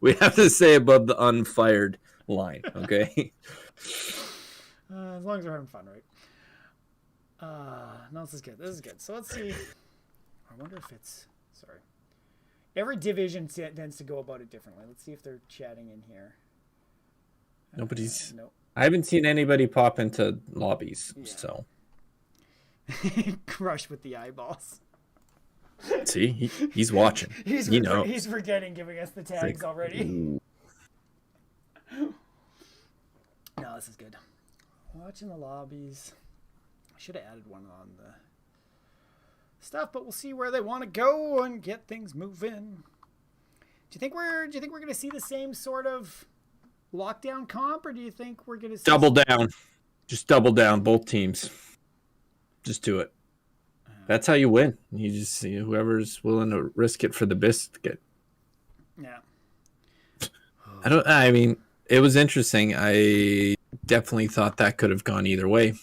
We have to stay above the unfired line, okay? As long as we're having fun, right? No, this is good. This is good. So let's see. I wonder if it's... Sorry. Every division tends to go about it differently. Let's see if they're chatting in here. Nobody's... Nope. I haven't seen anybody pop into lobbies, so... Crush with the eyeballs. See? He's watching. He's forgetting giving us the tags already. Ooh. No, this is good. Watching the lobbies. I should have added one on the stuff, but we'll see where they want to go and get things moving. Do you think we're going to see the same sort of lockdown comp, or do you think we're going to see Double down. Just double down, both teams. Just do it. That's how you win. You just see whoever's willing to risk it for the biscuit. Yeah. I mean, it was interesting. I definitely thought that could have gone either way.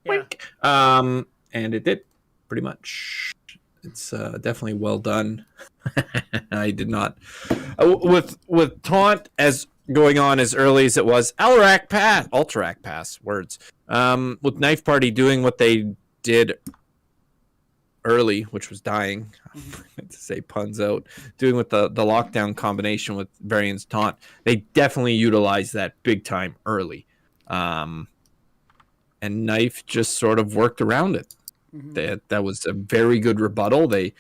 Yeah. And it did, pretty much. It's definitely well done. I did not with taunt as going on as early as it was. Alterac pass words. With Knife Party doing what they did early, which was dying. I meant to say puns out. Doing with the lockdown combination with Varian's taunt, they definitely utilized that big time early. And Knife just sort of worked around it. Mm-hmm. That was a very good rebuttal. They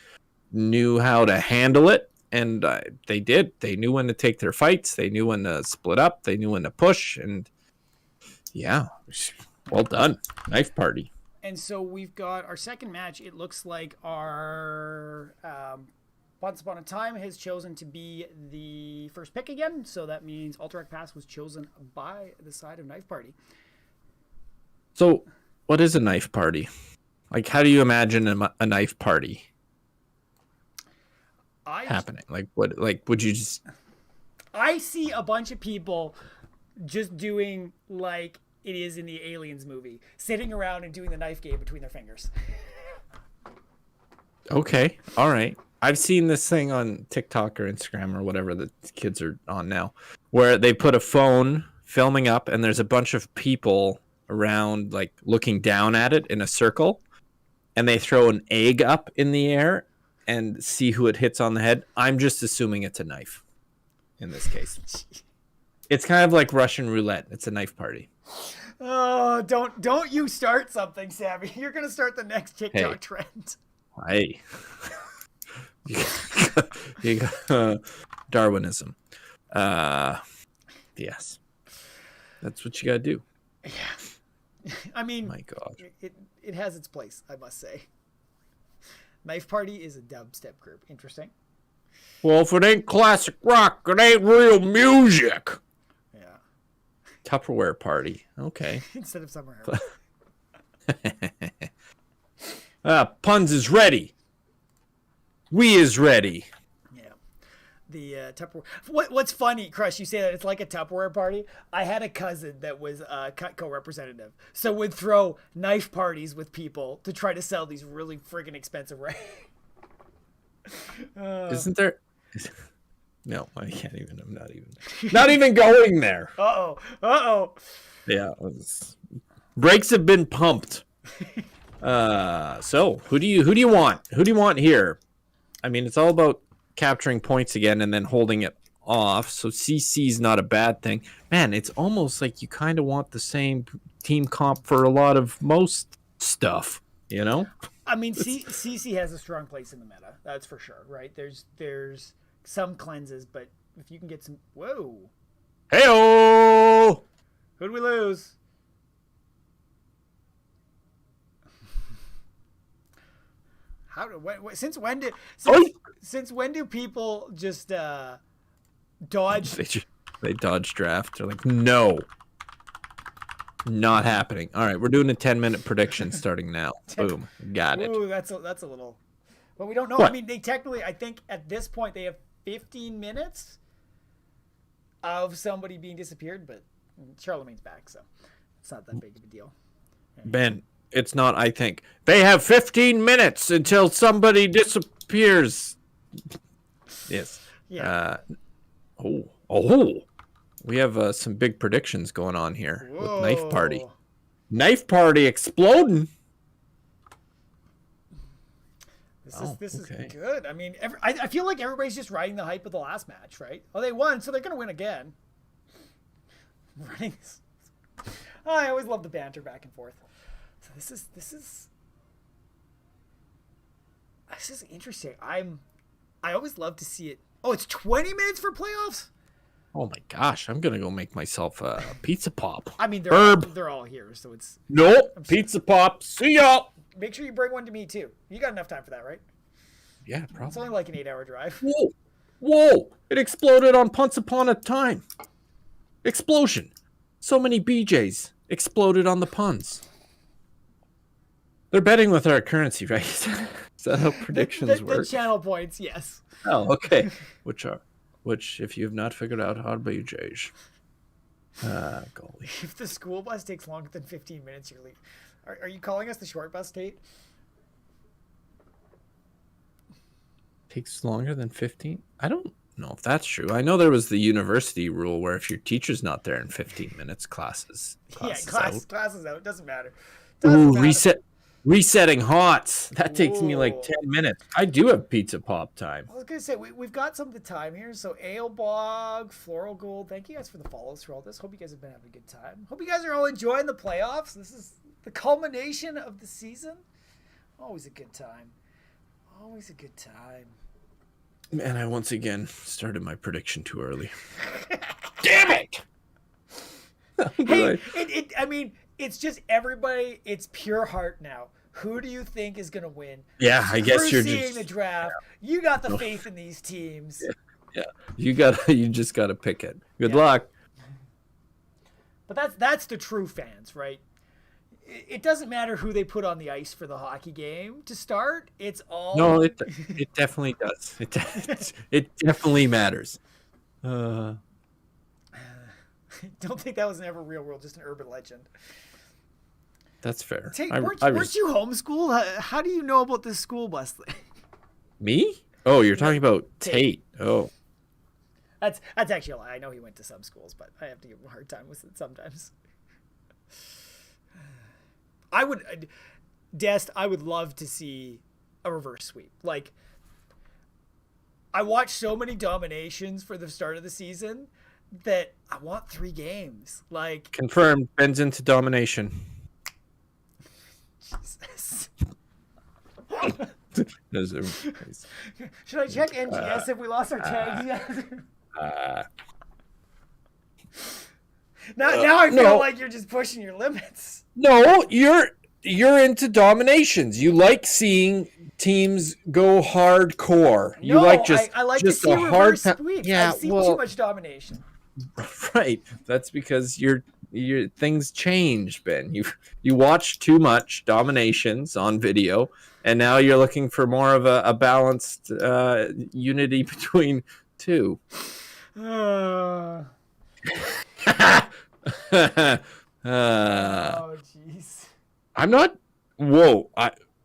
knew how to handle it, and they did. They knew when to take their fights. They knew when to split up. They knew when to push, and yeah, well done, Knife Party. And so we've got our second match. It looks like our Once Upon a Time has chosen to be the first pick again. So that means Alterac Pass was chosen by the side of Knife Party. So what is a knife party? Like, how do you imagine a knife party happening? Like, what? Like, would you just... I see a bunch of people just doing like it is in the Aliens movie, sitting around and doing the knife game between their fingers. Okay, all right. I've seen this thing on TikTok or Instagram or whatever the kids are on now, where they put a phone filming up and there's a bunch of people around, like, looking down at it in a circle, and they throw an egg up in the air and see who it hits on the head. I'm just assuming it's a knife in this case. It's kind of like Russian roulette. It's a knife party. Oh, don't you start something, Sammy. You're going to start the next TikTok trend. Hey. you got Darwinism. Yes. That's what you got to do. Yeah. I mean, my God. It has its place, I must say. Knife Party is a dubstep group. Interesting. Well, if it ain't classic rock, it ain't real music. Yeah. Tupperware party. Okay. Instead of Summer Puns is ready. We is ready. Yeah. The Tupperware. What's funny, Crush, you say that it's like a Tupperware party. I had a cousin that was a Cutco representative, so would throw knife parties with people to try to sell these really friggin' expensive rings. Isn't there... No, I can't even. I'm not even going there. Uh-oh. Yeah. Brakes have been pumped. So who do you want? Who do you want here? I mean, it's all about capturing points again and then holding it off. So CC's not a bad thing. Man, it's almost like you kind of want the same team comp for a lot of most stuff, you know? I mean, CC has a strong place in the meta. That's for sure, right? There's some cleanses, but if you can get some... Whoa. Hey-oh! Who'd we lose? Since when do people just dodge? They dodge draft. They're like, no. Not happening. All right, we're doing a 10-minute prediction starting now. Boom. Got it. Ooh, that's a little. But we don't know. What? I mean, they technically, I think at this point they have 15 minutes of somebody being disappeared, but Charlemagne's back, so it's not that big of a deal. Ben, it's not, I think. They have 15 minutes until somebody disappears. Yes. Yeah. We have some big predictions going on here with Knife Party. Whoa. Knife Party exploding. This okay. is good. I mean, I feel like everybody's just riding the hype of the last match, right? Oh, they won, so they're going to win again. Right? Oh, I always love the banter back and forth. So this is interesting. I always love to see it. Oh, it's 20 minutes for playoffs? Oh my gosh, I'm going to go make myself a pizza pop. I mean, Herb. they're all here, so it's... Nope, pizza pop. See ya. Make sure you bring one to me, too. You got enough time for that, right? Yeah, It's probably. only like an 8-hour drive. Whoa. It exploded on Punts Upon a Time. Explosion. So many BJs exploded on the puns. They're betting with our currency, right? Is that how predictions work? The channel points, yes. Oh, okay. Which, if you have not figured out how to BJs. Golly. If the school bus takes longer than 15 minutes, you're leaving. Are you calling us the short bus state? Takes longer than 15? I don't know if that's true. I know there was the university rule where if your teacher's not there in 15 minutes, class is out. Class is out. Doesn't matter. Ooh, resetting hots. That takes me like 10 minutes. I do have pizza pop time. I was going to say, we've got some of the time here. So, Ailbog, Floral Gold, thank you guys for the follows through all this. Hope you guys have been having a good time. Hope you guys are all enjoying the playoffs. This is the culmination of the season. Always a good time. Always a good time. Man, I once again started my prediction too early. Damn it! Hey, I mean, it's just everybody. It's pure heart now. Who do you think is going to win? Yeah, I guess you're seeing just the draft. You got the faith in these teams. Yeah. You just gotta pick it. Good luck. But that's the true fans, right? It doesn't matter who they put on the ice for the hockey game to start. It's all it definitely does. It definitely matters. Don't think that was never real world, just an urban legend. That's fair. Hey, weren't you homeschooled? How do you know about this school bus thing? Me? Oh, you're talking about Tate. Oh. That's actually a lie. I know he went to some schools, but I have to give him a hard time with it sometimes. I would love to see a reverse sweep. Like, I watched so many dominations for the start of the season that I want 3 games. Like, Confirmed. Ben's into domination. Jesus. Should I check NGS if we lost our tags yet? Now I feel like you're just pushing your limits. No, you're into dominations. You like seeing teams go hardcore. You I like to see a reverse sweep. I've seen too much domination. Right. That's because your things change, Ben. You watch too much dominations on video, and now you're looking for more of a balanced unity between two. Oh, jeez. I'm not. Whoa.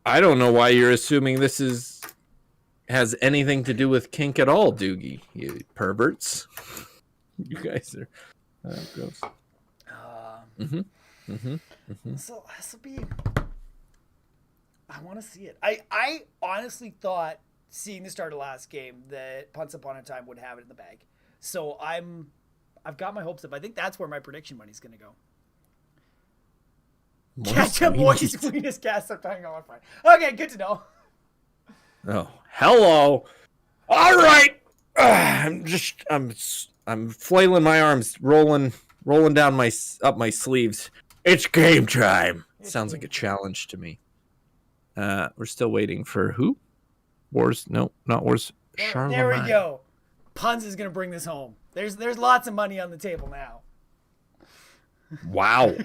I don't know why you're assuming this has anything to do with kink at all, Doogie. You perverts. You guys are gross. So this will be. I want to see it. I honestly thought, seeing the start of last game, that Once Upon a Time would have it in the bag. So I've got my hopes up. I think that's where my prediction money's going to go. Catch up, boys. We just cast up time on Friday. Okay, good to know. Oh, hello. All right. I'm flailing my arms, rolling down up my sleeves. It's game time. Sounds like a challenge to me. We're still waiting for who? Wars? No, not Wars. Charlemagne. There we go. Puns is going to bring this home. There's lots of money on the table now. Wow.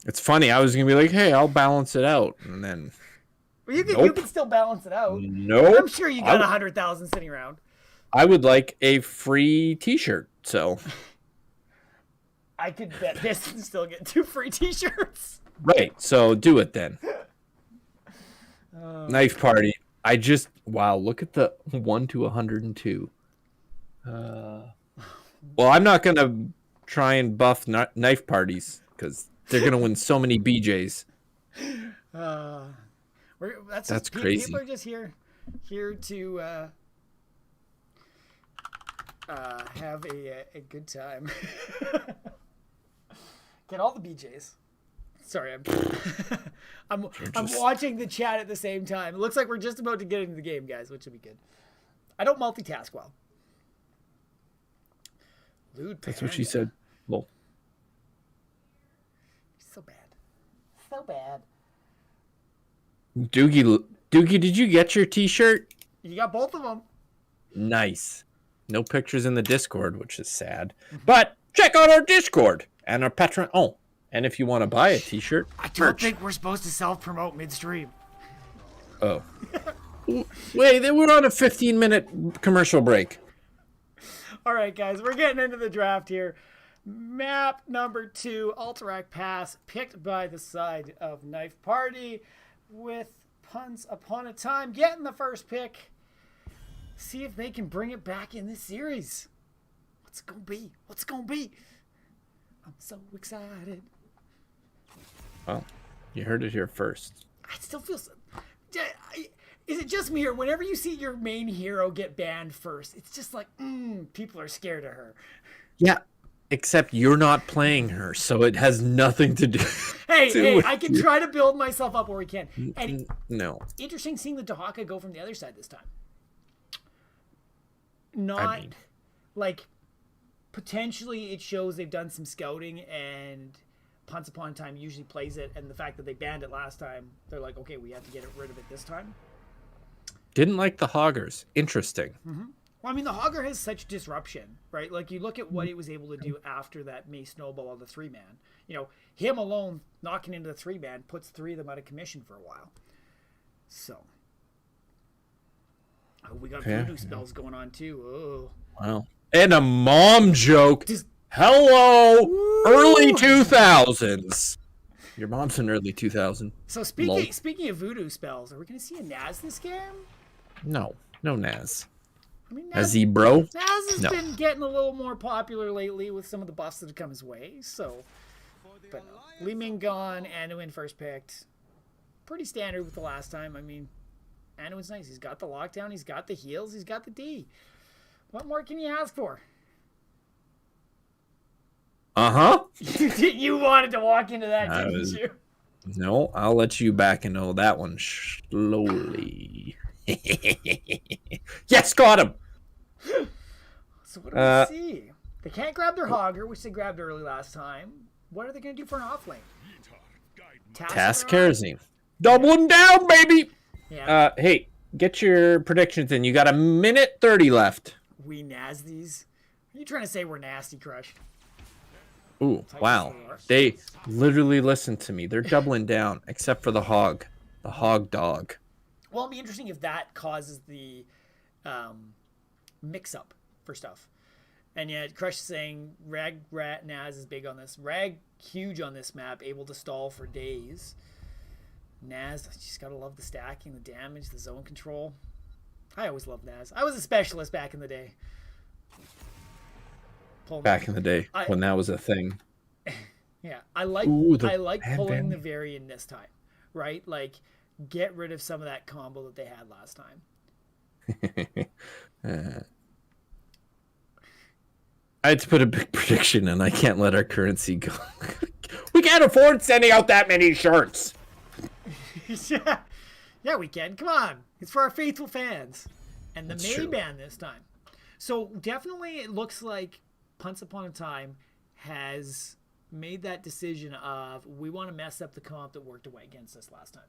It's funny. I was gonna be like, "Hey, I'll balance it out," and then Well, you nope. can still balance it out. Nope. I'm sure you got 100,000 sitting around. I would like a free T-shirt. So I could bet this and still get 2 free T-shirts. right. So do it then. Knife party. Wow. Look at the 1 to 102. Well, I'm not gonna try and buff knife parties because they're gonna win so many BJs. That's crazy. People are just here to have a good time. Get all the BJs. Sorry, I'm watching the chat at the same time. It looks like we're just about to get into the game, guys, which will be good. I don't multitask well. Lewd That's what she Panda. said. Well, So bad. So bad. Doogie, did you get your T-shirt? You got both of them. Nice. No pictures in the Discord, which is sad. But check out our Discord and our Patreon. Oh, and if you want to buy a T-shirt, I don't think we're supposed to self-promote midstream. Oh. Wait, we're on a 15-minute commercial break. All right, guys, we're getting into the draft here. Map number 2, Alterac Pass, picked by the side of Knife Party with Punts Upon a Time getting the first pick. See if they can bring it back in this series. What's it gonna be? What's it gonna be? I'm so excited. Well, you heard it here first. I still feel so... Is it just me, or whenever you see your main hero get banned first, it's just like, people are scared of her. Yeah, except you're not playing her, so it has nothing to do. Hey, I can try to build myself up where we can. And no. Interesting seeing the Dahaka go from the other side this time. Potentially it shows they've done some scouting, and Punts Upon Time usually plays it, and the fact that they banned it last time, they're like, okay, we have to get rid of it this time. Didn't like the Hoggers. Interesting. Mm-hmm. Well, I mean, the Hogger has such disruption, right? Like, you look at what it was able to do after that May Snowball of the 3-man. You know, him alone knocking into the 3-man puts 3 of them out of commission for a while. So. Oh, we got voodoo spells going on, too. Oh. Wow. And a mom joke. Hello, early 2000s. Your mom's an early 2000. So speaking of voodoo spells, are we going to see a Naz this game? No Naz. I mean, Has he, bro? Naz has been getting a little more popular lately with some of the buffs that have come his way. So, but no. Li Ming gone, Anduin first picked. Pretty standard with the last time. I mean, Anduin's nice. He's got the lockdown. He's got the heals. He's got the D. What more can you ask for? Uh-huh. You wanted to walk into that, didn't you? No, I'll let you back and know that one slowly. Yes, got him. So what do we see? They can't grab their Hogger, which they grabbed early last time. What are they going to do for an offlane? Task Kerosene. Doubling down, baby. Yeah. Hey, get your predictions in. You got 1:30 left. We Naz these? Are you trying to say we're nasty, Crush? Ooh, wow. They literally listen to me. They're doubling down, except for the hog. The hog dog. Well, it'll be interesting if that causes the mix-up for stuff. And yet, Crush is saying Rag Rat Naz is big on this. Rag, huge on this map, able to stall for days. Naz, just gotta love the stacking, the damage, the zone control. I always loved Naz. I was a specialist back in the day. Back in the day, when that was a thing. Yeah, I like pulling the Varian this time, right? Like, get rid of some of that combo that they had last time. I had to put a big prediction, and I can't let our currency go. We can't afford sending out that many shirts. Yeah, we can. Come on. It's for our faithful fans. And the That's May ban this time. So definitely it looks like Punts Upon a Time has made that decision of we want to mess up the comp that worked away against us last time.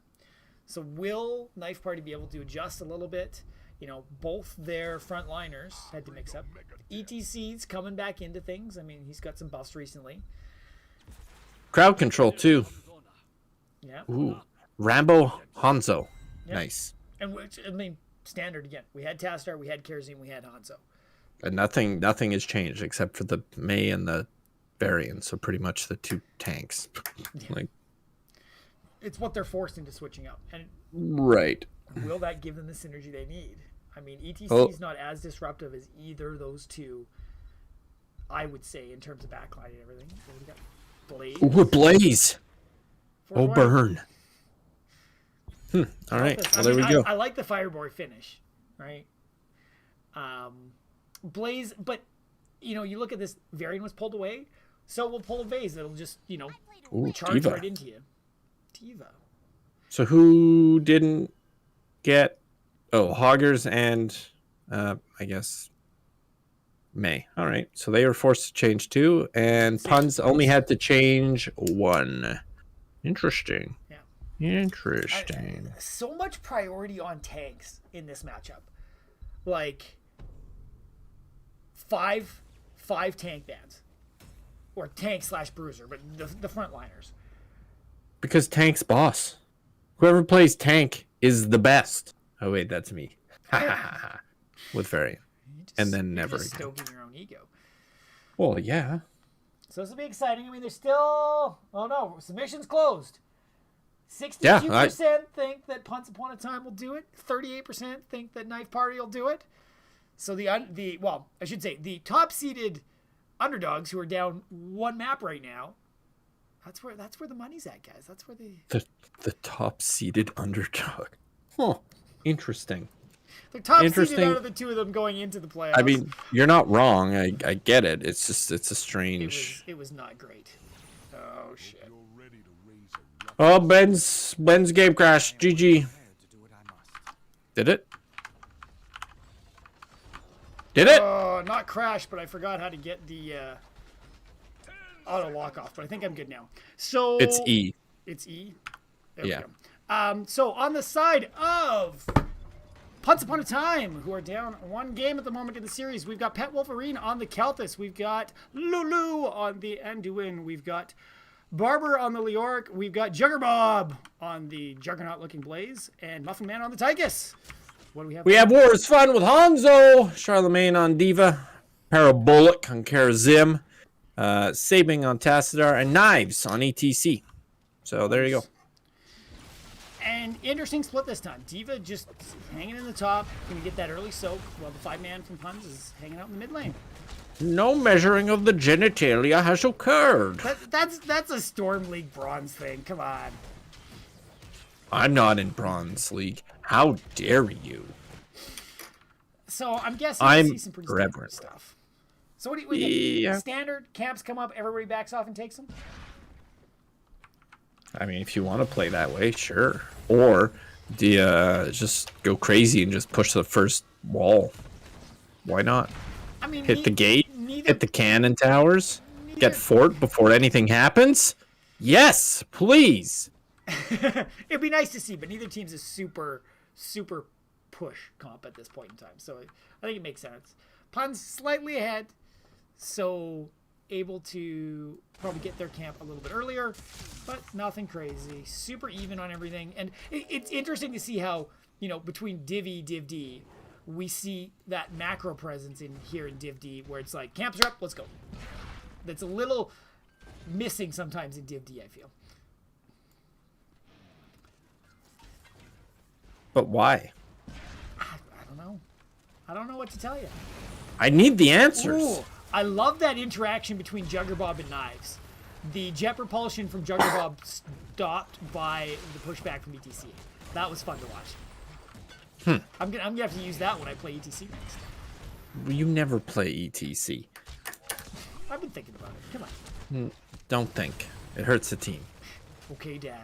So will Knife Party be able to adjust a little bit? You know, both their frontliners had to mix up. ETC's coming back into things. I mean, he's got some buffs recently. Crowd control too. Yeah. Ooh, Rambo Hanzo. Yeah. Nice. And which, I mean, standard again. We had Tastar, we had Kerosene, we had Hanzo. And nothing has changed except for the May and the Varian. So pretty much the 2 tanks. Yeah. Like, it's what they're forced into switching up. And right. will that give them the synergy they need? I mean, ETC is not as disruptive as either of those two, I would say, in terms of backline and everything. So we got Blaze. Ooh, Blaze. Oh, 420. burn. All right. Well, there we go. I like the Fireboy finish, right? Blaze, but, you know, you look at this, Varian was pulled away, so we'll pull a vase that'll just, you know, Ooh, charge Diva. right into you. Diva. So who didn't get... Oh, Hoggers and, I guess, May. All right. So they were forced to change 2, and Puns only had to change 1. Interesting. Yeah. Interesting. So much priority on tanks in this matchup. Like, five tank bans. Or tank/bruiser, but the frontliners. Because tank's boss. Whoever plays tank is the best. Oh, wait, that's me. With Varian. And then never just again. stoking your own ego. Well, yeah. So this will be exciting. I mean, there's still... Oh, no. Submission's closed. 62% think that Punts Upon a Time will do it. 38% think that Knife Party will do it. So well, I should say, the top-seeded underdogs who are down 1 map right now, that's where the money's at, guys. That's where the top-seeded underdog. Huh. Interesting. They're top-seeded out of the 2 of them going into the playoffs. I mean, you're not wrong. I get it. It's just, it's a strange... It was not great. Oh, shit. Oh, Ben's game crashed. GG. Did it? Did it? Oh, not crash, but I forgot how to get the auto lock off. But I think I'm good now. So It's E. It's E. There we Yeah. go. So on the side of Punts Upon a Time, who are down 1 game at the moment in the series, we've got Pet Wolverine on the Keltis. We've got Lulu on the Anduin. We've got Barber on the Leoric. We've got Juggerbob on the Juggernaut-looking Blaze. And Muffin Man on the Tychus. What do we have? We have War is Fun with Hanzo, Charlemagne on Diva, Parabolic on Karazim, Sabing on Tassadar, and Knives on ETC. So there you go. And interesting split this time. Diva just hanging in the top. Going to get that early soak while the 5-man from Puns is hanging out in the mid lane. No measuring of the genitalia has occurred. That's a Storm League bronze thing. Come on. I'm not in Bronze League. How dare you? So I'm guessing I'm we'll see some pretty standard reverent. stuff. So what do you think? Yeah. Standard camps come up, everybody backs off and takes them? I mean, if you want to play that way, sure. Or do you just go crazy and just push the first wall? Why not? I mean, Hit the gate, hit the cannon towers, get fort before anything happens? Yes, please. It'd be nice to see, but neither team's a super push comp at this point in time. So I think it makes sense. Puns slightly ahead, so able to probably get their camp a little bit earlier, but nothing crazy. Super even on everything. And it's interesting to see how, you know, between Div E, Div D, we see that macro presence in here in Div D where it's like, camps are up, let's go. That's a little missing sometimes in Div D, I feel. But why? I don't know. I don't know what to tell you. I need the answers. Ooh, I love that interaction between Juggerbob and Knives. The jet propulsion from Juggerbob stopped by the pushback from ETC. That was fun to watch. I'm gonna have to use that when I play ETC next. You never play ETC. I've been thinking about it. Come on. Don't think. It hurts the team. Okay, Dad.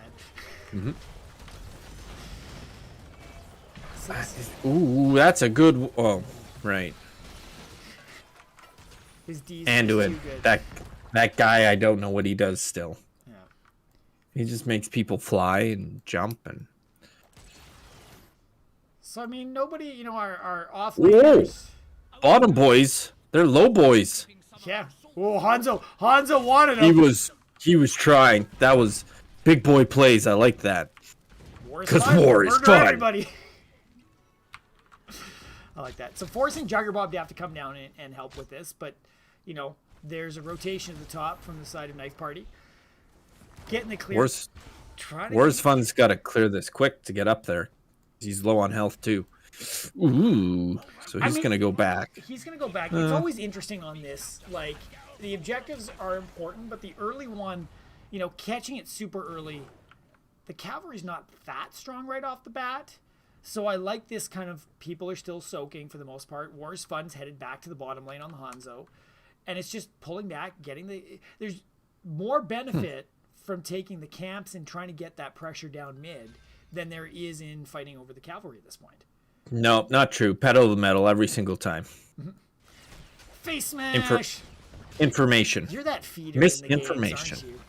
Ooh, that's a good... Oh, right. His D's Anduin. too good. That guy, I don't know what he does still. Yeah. He just makes people fly and jump and... So, I mean, nobody, you know, our off Whoa. laners. Bottom boys. They're low boys. Yeah. Oh, Hanzo wanted him. He was trying. That was big boy plays. I like that. Because war is fun. Everybody. I like that. So forcing Juggerbob to have to come down and help with this, but you know, there's a rotation at the top from the side of Knife Party. Getting the clear. War's Fun's got to clear this quick to get up there. He's low on health too. Ooh. So he's going to go back. He's going to go back. It's always interesting on this. Like, the objectives are important, but the early one, you know, catching it super early, the cavalry's not that strong right off the bat. So I like this kind of, people are still soaking for the most part. War's Fun's headed back to the bottom lane on the Hanzo. And it's just pulling back, getting the... There's more benefit from taking the camps and trying to get that pressure down mid than there is in fighting over the cavalry at this point. No, not true. Pedal to the metal every single time. Face smash! Information. You're that feeder Misinformation. in the games, aren't you?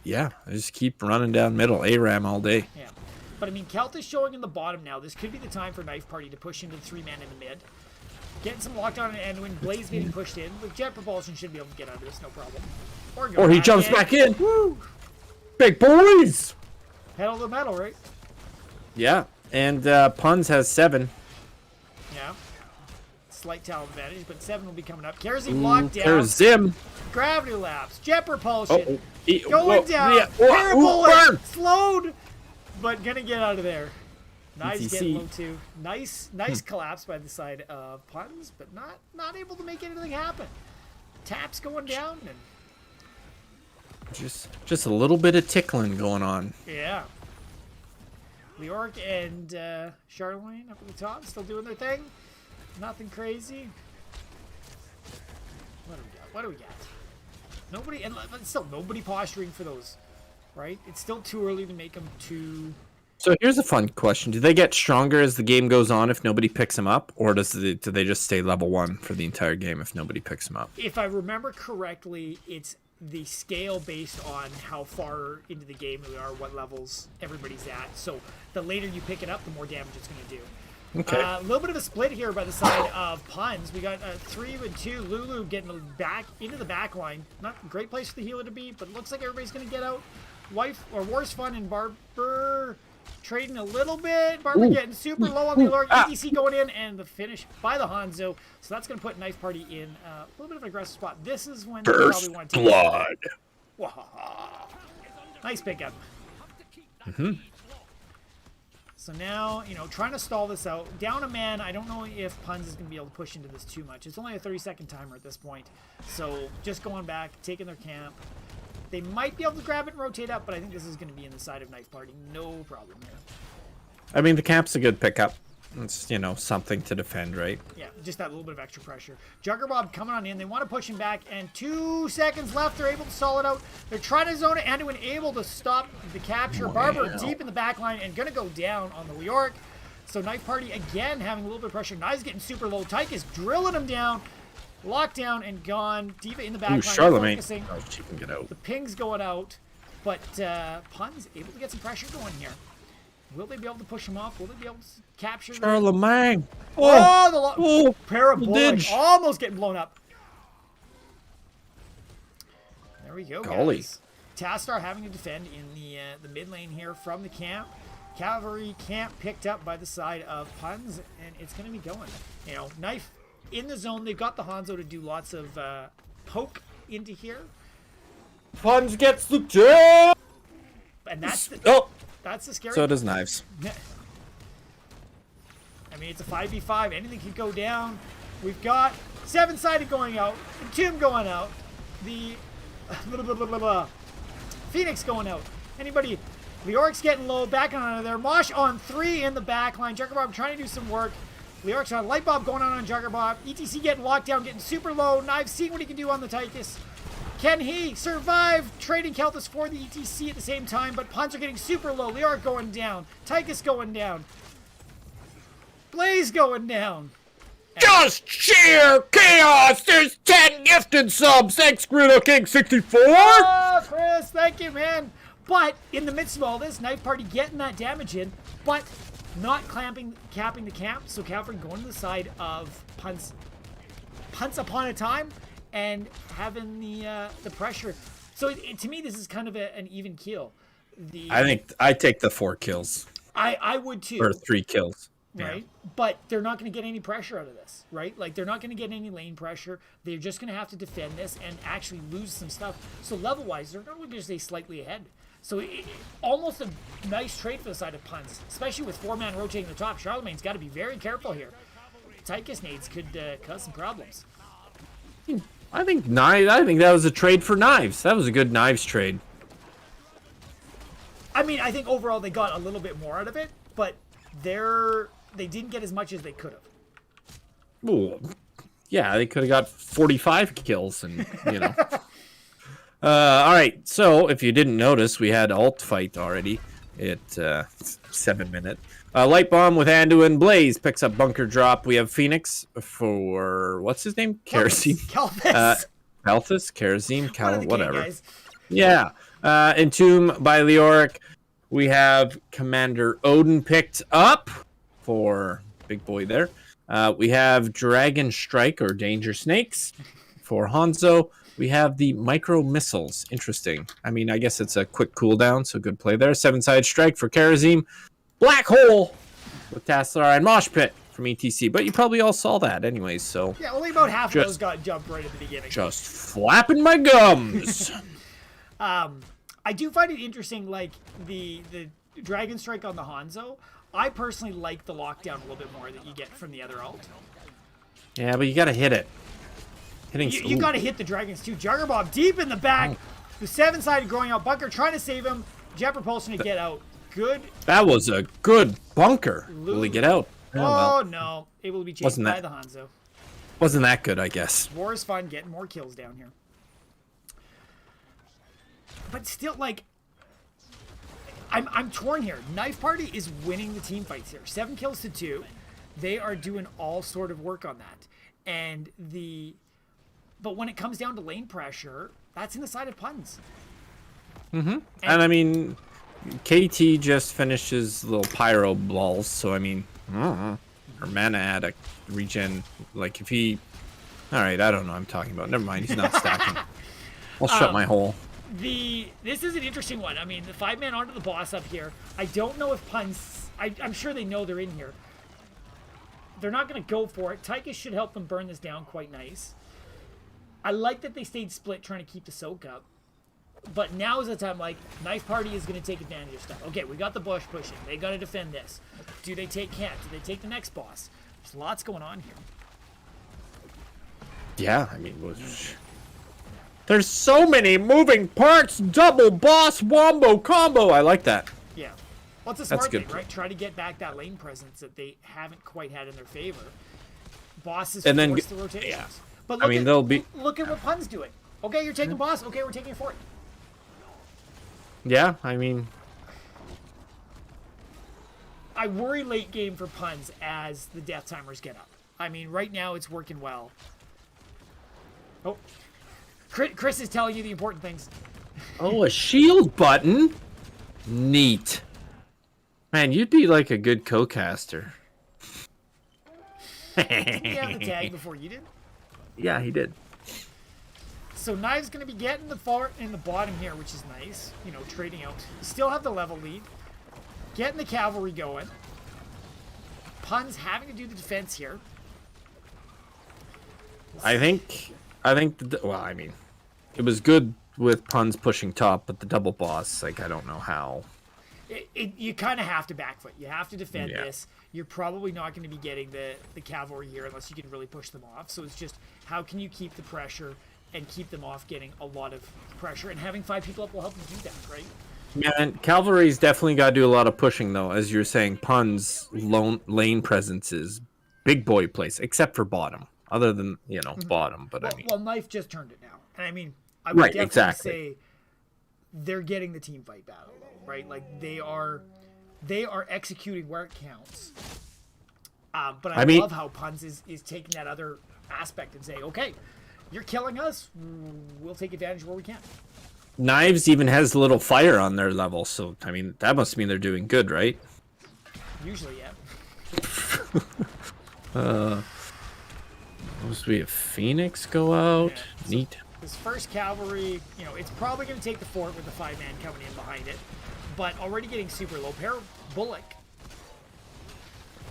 Yeah, I just keep running down middle. ARAM all day. Yeah. But, I mean, Kelt is showing in the bottom now. This could be the time for Knife Party to push into the 3-man in the mid. Getting some lockdown, and when Blaze getting pushed in, with jet propulsion should be able to get out of this, no problem. Or he jumps back in. Woo! Big boys! Pedal to the metal, right? Yeah, and Puns has 7. Yeah. Slight talent advantage, but 7 will be coming up. Kerazim locked down. Kerazim. Gravity lapse. Jet propulsion. Going down. Yeah. Parabolic. Slowed. But gonna get out of there. Nice getting low too. Nice collapse by the side of Puns, but not able to make anything happen. Taps going down and just a little bit of tickling going on. yeah. Leoric and Charlemagne up at the top, still doing their thing. Nothing crazy. What do we got? Nobody, and still nobody posturing for those, right? It's still too early to make them too. So here's a fun question: do they get stronger as the game goes on if nobody picks them up, or do they just stay level 1 for the entire game if nobody picks them up? If I remember correctly, it's the scale based on how far into the game we are, what levels everybody's at. So the later you pick it up, the more damage it's going to do. Okay. A little bit of a split here by the side of Puns. We got 3 and 2. Lulu getting back into the back line. Not a great place for the healer to be, but it looks like everybody's going to get out. War's Fun and Barber trading a little bit. Barber getting super low on the alert. ETC going in, and the finish by the Hanzo. So that's going to put Knife Party in a little bit of an aggressive spot. This is when you probably want to take blood. Nice pickup. Mm-hmm. So now, you know, trying to stall this out. Down a man, I don't know if Puns is going to be able to push into this too much. It's only a 30-second timer at this point. So just going back, taking their camp. They might be able to grab it and rotate up, but I think this is going to be in the side of Knife Party. No problem here. I mean, the camp's a good pickup. It's, you know, something to defend, right? Yeah, just that little bit of extra pressure. Juggerbob coming on in. They want to push him back, and 2 seconds left. They're able to stall it out. They're trying to zone it. Anduin able to stop the capture. Barber deep in the back line and going to go down on the Leoric. So Knife Party again having a little bit of pressure. Knives getting super low. Tyke is drilling him down. Locked down and gone. Diva in the back line. Charlemagne. Oh, she can get out. The ping's going out, but Pun's able to get some pressure going here. Will they be able to push him off? Will they be able to capture Charlemagne? Oh, parabolic. Almost getting blown up. There we go, guys. Tastar having to defend in the mid lane here from the camp. Cavalry camp picked up by the side of Puns, and it's going to be going. You know, Knife in the zone. They've got the Hanzo to do lots of poke into here. Puns gets the jab! And that's the scary So does Knives. I mean, it's a 5v5. Anything could go down. We've got 7-sided going out. Entomb going out. The Phoenix going out. Anybody? Leoric's getting low. Back on there. Mosh on 3 in the back line. Juggerbob trying to do some work. Leoric's on Lightbob going on Juggerbob. ETC getting locked down, getting super low. Knives seeing what he can do on the Tychus. Can he survive trading Kelthus for the ETC at the same time? But Puns are getting super low. Leoric going down. Tychus going down. Blaze going down. Just cheer! Chaos! There's 10 gifted subs! Thanks, Greedo King 64! Oh, Chris, thank you, man. But in the midst of all this, Knife Party getting that damage in, but not capping the camp. So Cavalry going to the side of punts upon a time and having the pressure. So to me, this is kind of an even kill. I think I take the 4 kills. I would too. Or 3 kills. Right? Yeah. But they're not going to get any pressure out of this, right? Like, they're not going to get any lane pressure. They're just going to have to defend this and actually lose some stuff. So level-wise, they're only going to stay slightly ahead. So almost a nice trade for the side of punts, especially with 4-man rotating the top. Charlemagne's got to be very careful here. Tychus nades could cause some problems. I think that was a trade for knives. That was a good knives trade. I mean, I think overall they got a little bit more out of it, but they didn't get as much as they could have. Ooh, yeah, they could have got 45 kills, and all right, so if you didn't notice, we had alt fight already at 7 minute. Light bomb with Anduin. Blaze picks up bunker drop. We have Phoenix for what's his name? Kerosene. Kalthus. Kalthus, Kerosene, whatever. Guys. Yeah. Entomb by Leoric. We have Commander Odin picked up for big boy there. We have Dragon Strike or Danger Snakes for Hanzo. We have the micro missiles. Interesting. I mean, I guess it's a quick cooldown, so good play there. 7-side strike for Karazim. Black Hole with Tassarar and Mosh Pit from ETC. But you probably all saw that anyways, so. Yeah, only about half of those got jumped right at the beginning. Just flapping my gums. I do find it interesting, like, the Dragon Strike on the Hanzo. I personally like the lockdown a little bit more that you get from the other alt. Yeah, but you gotta hit it. You gotta hit the dragons too. Juggerbob deep in the back. Oh. The 7-sided growing out bunker trying to save him. Jet propulsion to get out. Good. That was a good bunker. Will he get out? Oh, no. It will be chased by the Hanzo. Wasn't that good, I guess. War is fun. Getting more kills down here. But still, like, I'm torn here. Knife Party is winning the team fights here. 7 kills to 2. They are doing all sort of work on that. But when it comes down to lane pressure, that's in the side of puns. Mm-hmm. And I mean, KT just finished his little pyro balls, so I mean, her mana had a regen. Like if he, all right, I don't know. What I'm talking about. Never mind. He's not stacking. I'll shut my hole. This is an interesting one. I mean, the 5-man onto the boss up here. I don't know if puns. I'm sure they know they're in here. They're not going to go for it. Tychus should help them burn this down quite nice. I like that they stayed split trying to keep the soak up. But now is the time, like, Knife Party is going to take advantage of stuff. Okay, we got the bush pushing. They got to defend this. Do they take camp? Do they take the next boss? There's lots going on here. Yeah, I mean, there's so many moving parts. Double boss wombo combo. I like that. Yeah. Well, it's a smart thing, right? Try to get back that lane presence that they haven't quite had in their favor. Bosses and force the rotations. Yeah. But look at what Pun's doing. Okay, you're taking boss. Okay, we're taking fort. Yeah, I mean, I worry late game for puns as the death timers get up. I mean, right now it's working well. Oh, Chris is telling you the important things. Oh, a shield button? Neat. Man, you'd be like a good co-caster. Didn't he have the tag before you did? Yeah, he did. So Knives going to be getting the fort in the bottom here, which is nice. You know, trading out. Still have the level lead. Getting the cavalry going. Pun's having to do the defense here. I think, well, I mean, it was good with Pun's pushing top, but the double boss, like, I don't know how. You kind of have to backfoot. You have to defend this. You're probably not going to be getting the cavalry here unless you can really push them off. So it's just, how can you keep the pressure and keep them off getting a lot of pressure? And having 5 people up will help you do that, right? Man, cavalry's definitely got to do a lot of pushing, though. As you're saying, Pun's lane presence is big boy place, except for bottom. Other than, bottom. But I mean, well, Knife just turned it now. And I mean, I would definitely say they're getting the team fight battle, though, right? Like, they are executing where it counts. But I love how Puns is taking that other aspect and saying, okay, you're killing us, we'll take advantage where we can. Knives even has a little fire on their level, so I mean that must mean they're doing good, right? Usually, yeah. Supposed to be a Phoenix go out. Yeah, so Neat. this first cavalry, you know, it's probably going to take the fort with the 5-man coming in behind it, but already getting super low. Bullock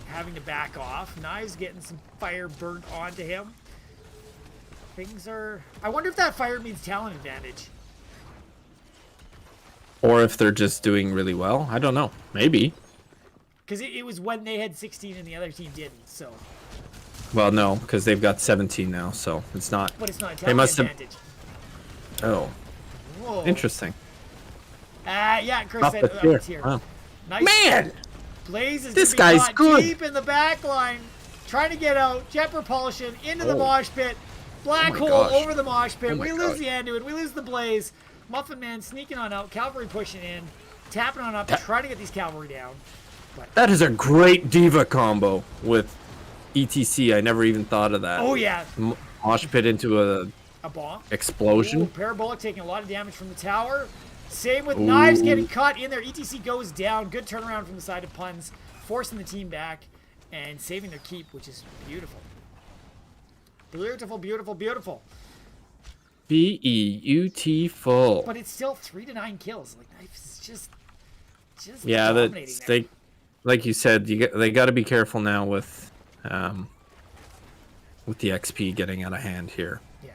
having to back off. Knives getting some fire burnt onto him. Things are... I wonder if that fire means talent advantage. Or if they're just doing really well. I don't know. Maybe. Because it was when they had 16 and the other team didn't, so... Well, no, because they've got 17 now, so it's not. But it's not a They talent must have. advantage. Oh, Whoa. interesting. Yeah, Chris Up said the up tier. tier. Wow. Nice. Man, Blaze is this gonna be guy's caught good. deep in the back line, trying to get out. Jet propulsion into the Oh. mosh pit. Black Oh my hole gosh. over the mosh pit. Oh my We lose gosh. the Anduin. We lose the Blaze. Muffin Man sneaking on out. Cavalry pushing in. Tapping on up. Trying to get these cavalry down. that is a great diva combo with ETC. I never even thought of that. Oh, yeah. Mosh pit into a A bomb. explosion. Ooh, Parabolic taking a lot of damage from the tower. Same with Knives getting caught in there. ETC goes down. Good turnaround from the side of Puns. Forcing the team back and saving their keep, which is beautiful. Beautiful, beautiful, beautiful. Beautiful. But it's still 3 to 9 kills. Like, Knives is just Yeah, dominating there. they, like you said, they got to be careful now with the XP getting out of hand here. Yeah.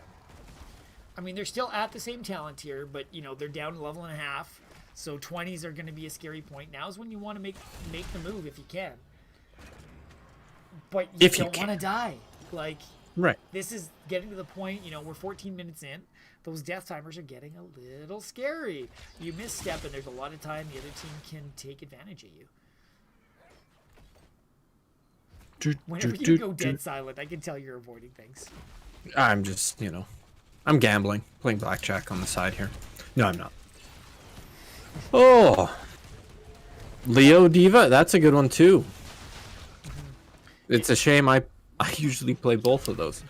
I mean, they're still at the same talent tier, but, you know, they're down a level and a half. So 20s are going to be a scary point. Now's when you want to make the move if you can. But you don't want to die. Like, Right. this is getting to the point, you know, we're 14 minutes in. Those death timers are getting a little scary. You misstep, and there's a lot of time the other team can take advantage of you. Whenever you go dead silent, I can tell you're avoiding things. I'm just, I'm gambling, playing blackjack on the side here. No, I'm not. Oh, Leo Diva, that's a good one too. It's a shame I usually play both of those.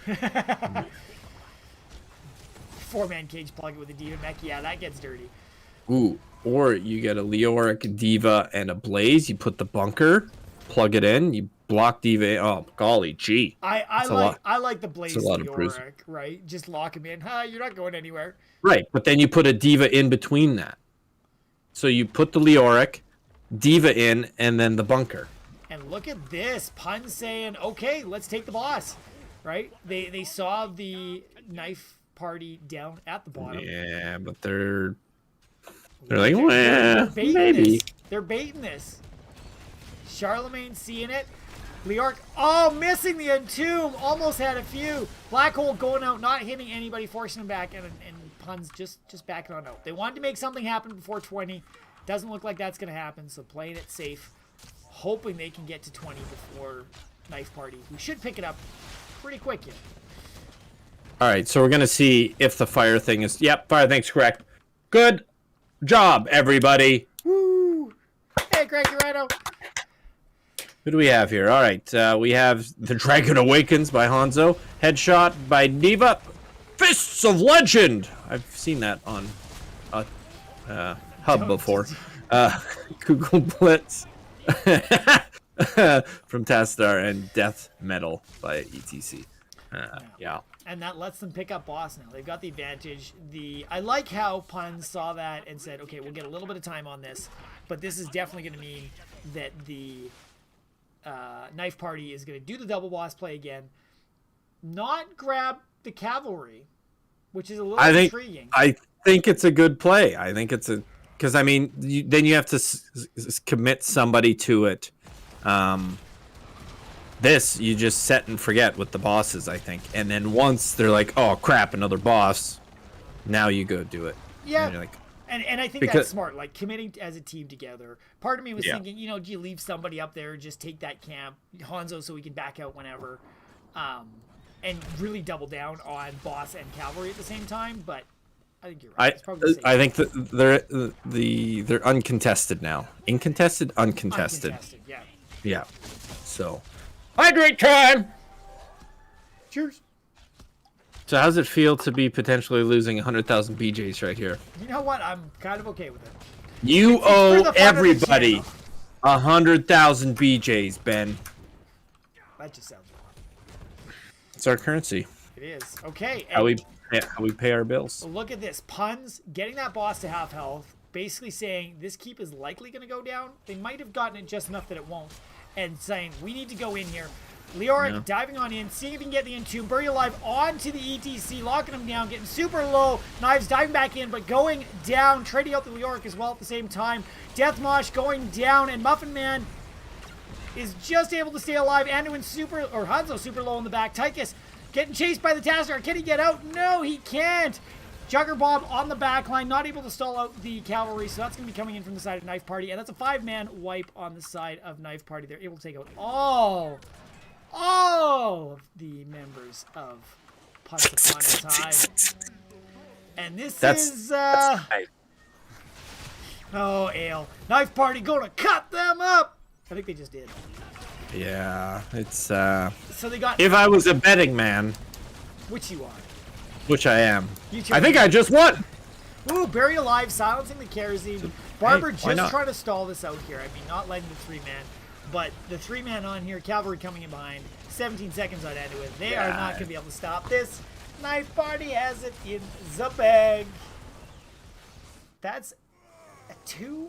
4-man cage plug it with a Diva mech. Yeah, that gets dirty. Ooh, or you get a Leoric Diva and a Blaze. You put the bunker, plug it in, you block Diva. Oh, golly gee. I like the Blaze a lot of bruising. Leoric, right? Just lock him in. You're not going anywhere. Right, but then you put a Diva in between that. So you put the Leoric, Diva in, and then the bunker. And look at this. Pun saying, okay, let's take the boss. Right? They saw the knife party down at the bottom. Yeah, but they're like, well, maybe. This. They're baiting this. Charlemagne seeing it. Leoric, missing the entomb. Almost had a few. Black hole going out, not hitting anybody, forcing him back, and Puns just backing on out. They wanted to make something happen before 20. Doesn't look like that's going to happen, so playing it safe. Hoping they can get to 20 before Knife Party, who should pick it up pretty quick here. All right, so we're going to see if the fire thing is... Yep, fire thing's correct. Good job, everybody. Woo! Hey, Greg Urano. Who do we have here? All right, we have The Dragon Awakens by Hanzo. Headshot by Diva. Fists of Legend. I've seen that on a hub before. Google Blitz from Tastar and Death Metal by ETC. Yeah. And that lets them pick up boss now. They've got the advantage. I like how Pun saw that and said, okay, we'll get a little bit of time on this, but this is definitely going to mean that the Knife Party is going to do the double boss play again, not grab the cavalry, which is a little intriguing. I think it's a good play. I think it's a... Because, I mean, then you have to commit somebody to it. This, you just set and forget with the bosses, I think. And then once they're like, oh, crap, another boss, now you go do it. Yeah. And you're like, and I think that's smart, like committing as a team together. Part of me was thinking, do you leave somebody up there, just take that camp, Hanzo, so we can back out whenever, and really double down on boss and cavalry at the same time, but... I think you're right. I think that they're uncontested now. Incontested, uncontested. Yeah. Yeah. So, hydrate time. Cheers. So how's it feel to be potentially losing 100,000 BJs right here? You know what? I'm kind of okay with it. You It's for owe the fun of the everybody channel. 100,000 BJs, Ben. That just sounds wrong. It's our currency. It is. Okay. How And we pay our bills. look at this. Puns getting that boss to half health, basically saying this keep is likely going to go down. They might have gotten it just enough that it won't. And saying, we need to go in here. Leoric diving on in, seeing if he can get the Entomb. Bury Alive onto the ETC, locking him down, getting super low. Knives diving back in, but going down, trading out the Leoric as well at the same time. Deathmosh going down, and Muffin Man is just able to stay alive. Anduin super, or Hanzo super low in the back. Tychus getting chased by the Taskar. Can he get out? No, he can't. Jugger Bob on the back line, not able to stall out the cavalry, so that's going to be coming in from the side of Knife Party, and that's a 5-man wipe on the side of Knife Party. They're able to take out all of the members of Once Upon a Time. And this is, nice. oh, Ale. Knife Party gonna cut them up! I think they just did. Yeah, it's, So they got, if I was a betting man, which you are. which I am, You I think I just won. Ooh, Bury Alive, silencing the Kerosene. Barber why just not? trying to stall this out here. I mean, not letting the 3-man, but the 3-man on here, Cavalry coming in behind. 17 seconds on Anduin. They are not going to be able to stop this. Knife Party has it in the bag. That's a 2-0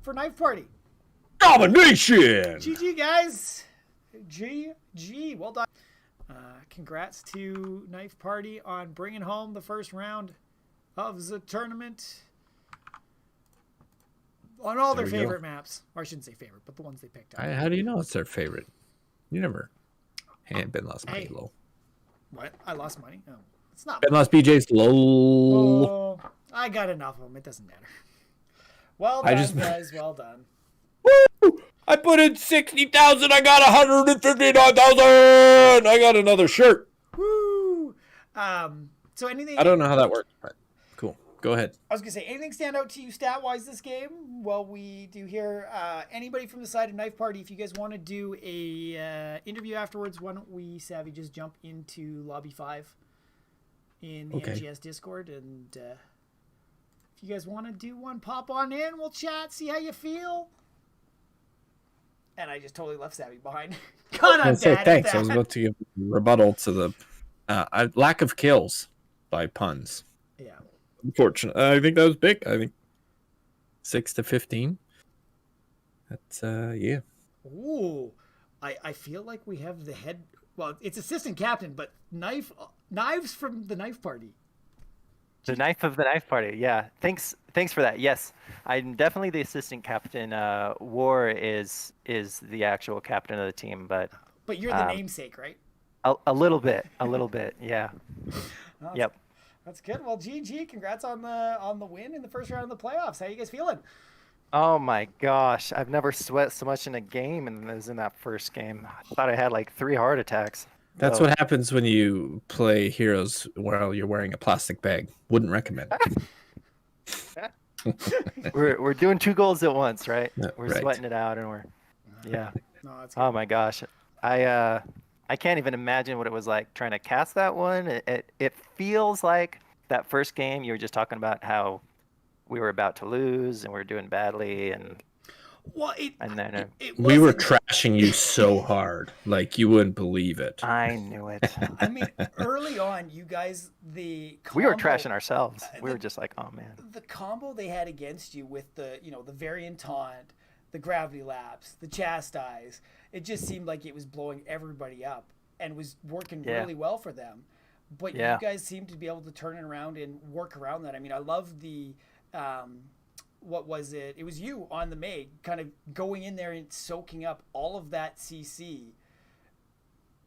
for Knife Party. Domination. GG, guys. GG. Well done. Congrats to Knife Party on bringing home the first round of the tournament on all their favorite maps. Or I shouldn't say favorite, but the ones they picked up. How do you know it's their favorite? You never. Hey, Ben lost money low. What? I lost money? Oh, it's not. Ben lost BJ's low. Oh, I got enough of them. It doesn't matter. Well done, guys. Well done. Woo! I put in 60,000. I got 159,000. I got another shirt. Woo! So anything? I don't know how that works, but cool. Go ahead. I was gonna say, anything stand out to you stat-wise this game? Well, we do here. Anybody from the side of Knife Party, if you guys want to do a interview afterwards, why don't we, Savvy, just jump into Lobby 5 in the NGS Discord, and if you guys want to do one, pop on in. We'll chat, see how you feel. And I just totally left Savvy behind. God, I'm bad thanks. at that. I was about to give rebuttal to the lack of kills by puns. Yeah. Unfortunately, I think that was big. I think 6 to 15. That's yeah. Ooh, I feel like we have the head. Well, it's assistant captain, but knives from the Knife Party. The knife of the Knife Party. Yeah. Thanks for that. Yes, I'm definitely the assistant captain. War is the actual captain of the team, but you're the namesake, right? A little bit. Yeah. Yep. That's good. Well, GG, congrats on the win in the first round of the playoffs. How you guys feeling? Oh my gosh, I've never sweat so much in a game, and it was in that first game. I thought I had like 3 heart attacks. That's what happens when you play heroes while you're wearing a plastic bag. Wouldn't recommend. We're doing 2 goals at once, right? We're right. sweating it out, and yeah. No, that's good. Oh my gosh, I can't even imagine what it was like trying to cast that one. It feels like that first game you were just talking about how we were about to lose and we were doing badly, and well, we were trashing you so hard, like you wouldn't believe it. I knew it. I mean, early on, you guys, the combo, we were trashing ourselves. We were just like, oh man. The combo they had against you with the variant taunt, the gravity lapse, the chastise, it just seemed like it was blowing everybody up and was working really well for them. But you guys seemed to be able to turn it around and work around that. I mean, I love the what was it? It was you on the Meg, kind of going in there and soaking up all of that CC,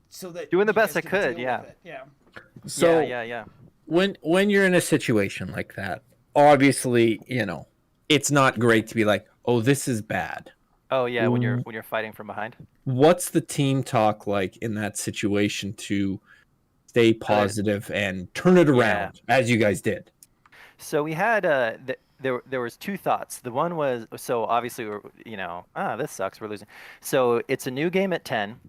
so that doing the best I could. Yeah. So yeah. When you're in a situation like that, obviously, it's not great to be like, oh, this is bad. Oh yeah, when you're fighting from behind. What's the team talk like in that situation to stay positive and turn it around as you guys did? So we had there was 2 thoughts. The one was, so obviously we're this sucks, we're losing. So it's a new game at 10,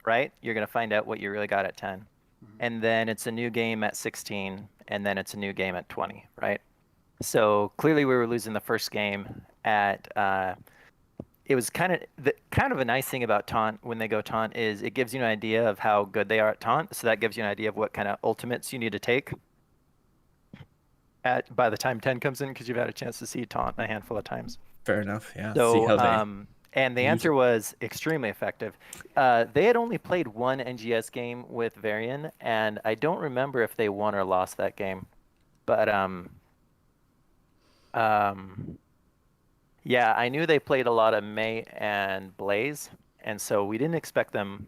right? You're gonna find out what you really got at 10. and then it's a new game at 16, and then it's a new game at 20, right? So clearly we were losing the first game at it was kind of a nice thing about taunt when they go taunt is it gives you an idea of how good they are at taunt. So that gives you an idea of what kind of ultimates you need to take at by the time 10 comes in because you've had a chance to see taunt a handful of times. Fair enough. Yeah. See So how they and the use answer it. was extremely effective. They had only played one NGS game with Varian, and I don't remember if they won or lost that game. But yeah, I knew they played a lot of May and Blaze, and so we didn't expect them.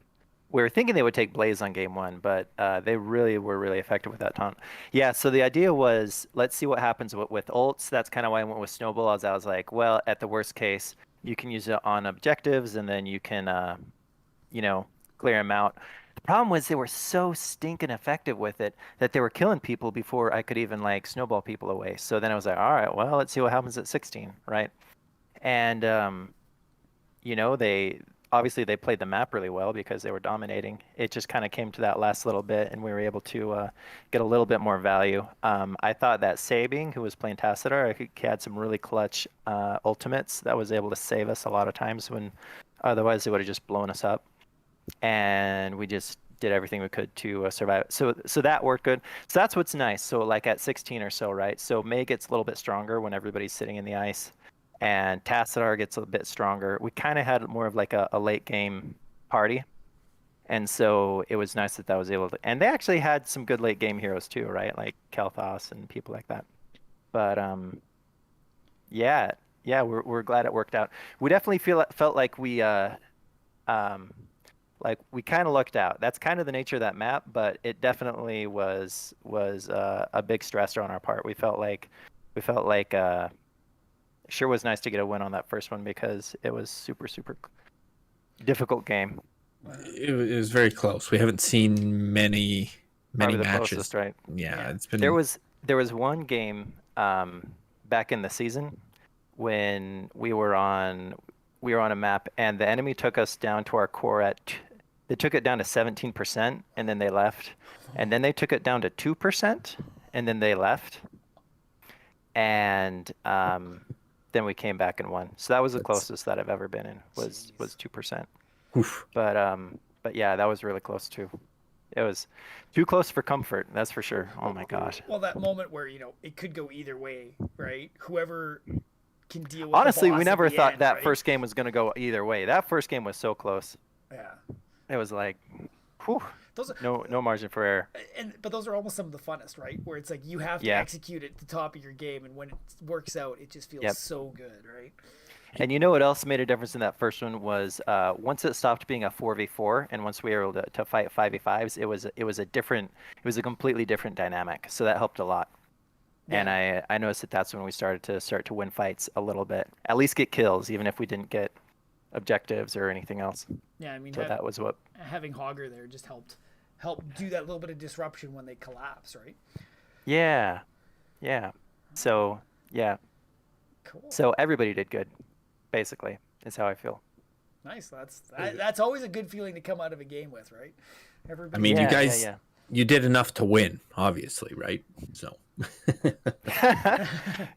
We were thinking they would take Blaze on game one, but they really were really effective with that taunt. Yeah, so the idea was let's see what happens with ults. That's kind of why I went with Snowball. As I was like, well, at the worst case, you can use it on objectives, and then you can, clear them out. The problem was they were so stinking effective with it that they were killing people before I could even like snowball people away. So then I was like, all right, well, let's see what happens at 16, right? And they obviously they played the map really well because they were dominating. It just kind of came to that last little bit, and we were able to get a little bit more value. I thought that Sabing, who was playing Tassadar, I think he had some really clutch ultimates that was able to save us a lot of times when otherwise they would have just blown us up. And we just did everything we could to survive. So that worked good. So that's what's nice. So like at 16 or so, right? So May gets a little bit stronger when everybody's sitting in the ice. And Tassadar gets a bit stronger. We kind of had more of like a late game party. And so it was nice that was able to, and they actually had some good late game heroes too, right? Like Kalthos and people like that. But yeah, we're glad it worked out. We definitely felt like we kind of lucked out. That's kind of the nature of that map, but it definitely was a big stressor on our part. We felt like sure was nice to get a win on that first one because it was super difficult game. It was very close. We haven't seen many Probably the matches. closest, right? Yeah, it's been. There was one game back in the season when we were on a map and the enemy took us down to our core they took it down to 17% and then they left, and then they took it down to 2% and then they left, and then we came back and won. So that was the closest that I've ever been in was 2%. Oof. But yeah, that was really close too. It was too close for comfort, that's for sure. Oh my gosh. Well, that moment where it could go either way, right? Whoever can deal with. Honestly, the boss we never at the thought end, that right? first game was going to go either way. That first game was so close. Yeah. It was like, whew, Those are, no margin for error. but those are almost some of the funnest, right? Where it's like you have to execute at the top of your game, and when it works out, it just feels so good, right? And you know what else made a difference in that first one was once it stopped being a 4v4 and once we were able to fight 5v5s, it was a completely different dynamic. So that helped a lot. Yeah. And I noticed that's when we started to win fights a little bit, at least get kills, even if we didn't get objectives or anything else. Yeah, I mean, so that was what having Hogger there just helped do that little bit of disruption when they collapse, right? Yeah. So yeah. Cool. So everybody did good, basically, is how I feel. Nice. That's always a good feeling to come out of a game with, right? I mean, you guys, you did enough to win, obviously, right? So.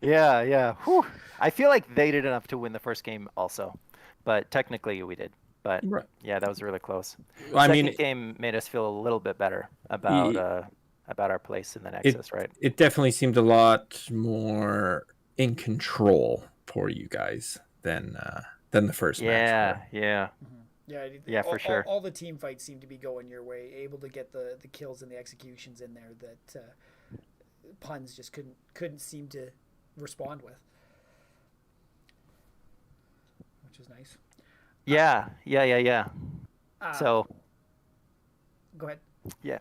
yeah. Whew. I feel like they did enough to win the first game also, but technically we did. But yeah, that was really close. Well, Second game made us feel a little bit better about our place in the Nexus, right? It definitely seemed a lot more in control for you guys than the first match. Yeah. Mm-hmm. Yeah, for sure. All the team fights seem to be going your way, able to get the kills and the executions in there that Puns just couldn't seem to respond with, which is nice. Yeah. So go ahead. Yeah.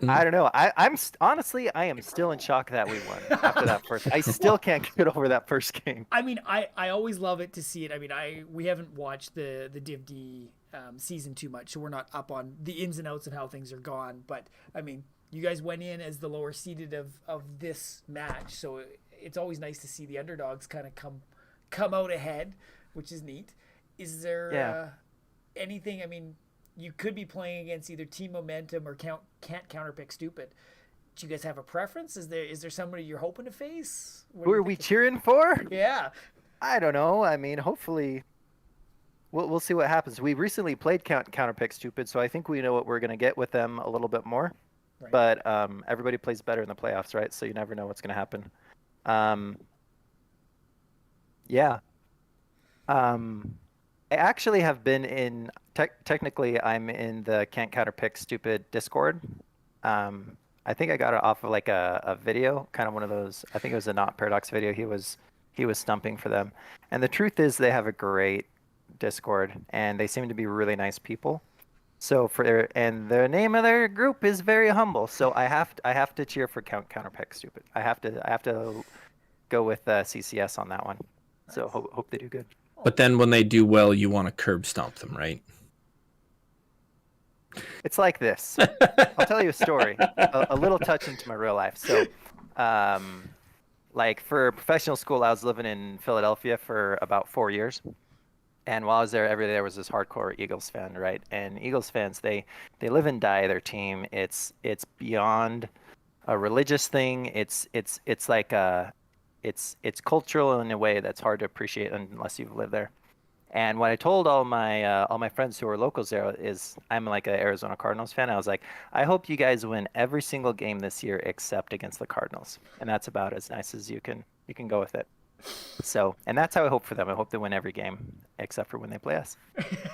I don't know. I'm honestly, I am still in shock that we won after that first. I still can't get over that first game. I mean, I always love it to see it. I mean, we haven't watched the Div D season too much, so we're not up on the ins and outs of how things are gone. But I mean, you guys went in as the lower seeded of this match, so it's always nice to see the underdogs kind of come out ahead, which is neat. Is there anything? I mean, you could be playing against either Team Momentum or can't counterpick Stupid. Do you guys have a preference? Is there somebody you're hoping to face? Who are we cheering for? Yeah. I don't know. I mean, hopefully, we'll see what happens. We recently played Counterpick Stupid, so I think we know what we're gonna get with them a little bit more. Right. But everybody plays better in the playoffs, right? So you never know what's gonna happen. Yeah. I actually have been in. Technically, I'm in the Can't Counterpick Stupid Discord. I think I got it off of like a video, kind of one of those. I think it was a Not Paradox video. He was stumping for them, and the truth is they have a great Discord, and they seem to be really nice people. So and the name of their group is very humble. So I have to cheer for Counterpick Stupid. I have to go with CCS on that one. So hope they do good. But then when they do well, you want to curb stomp them, right? It's like this. I'll tell you a story, a little touch into my real life. So, like for professional school, I was living in Philadelphia for about 4 years. And while I was there, every day there was this hardcore Eagles fan, right? And Eagles fans, they live and die their team. It's beyond a religious thing. It's like it's cultural in a way that's hard to appreciate unless you've lived there. And what I told all my friends who are locals there is I'm like an Arizona Cardinals fan. I was like, I hope you guys win every single game this year except against the Cardinals. And that's about as nice as you can go with it. So, and that's how I hope for them. I hope they win every game except for when they play us.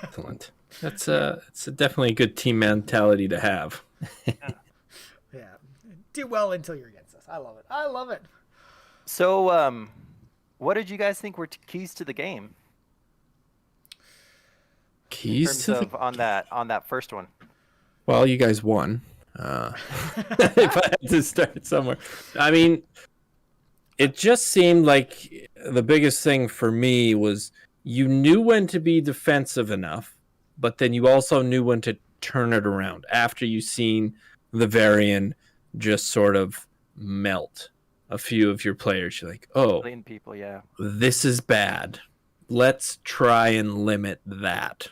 Excellent. It's definitely a good team mentality to have. Yeah. Do well until you're against us. I love it. I love it. So, what did you guys think were keys to the game? Keys to on that first one. Well, you guys won. If I had to start somewhere, I mean, it just seemed like the biggest thing for me was you knew when to be defensive enough, but then you also knew when to turn it around after you seen the Varian just sort of melt a few of your players. You're like, oh, people, yeah, this is bad. Let's try and limit that.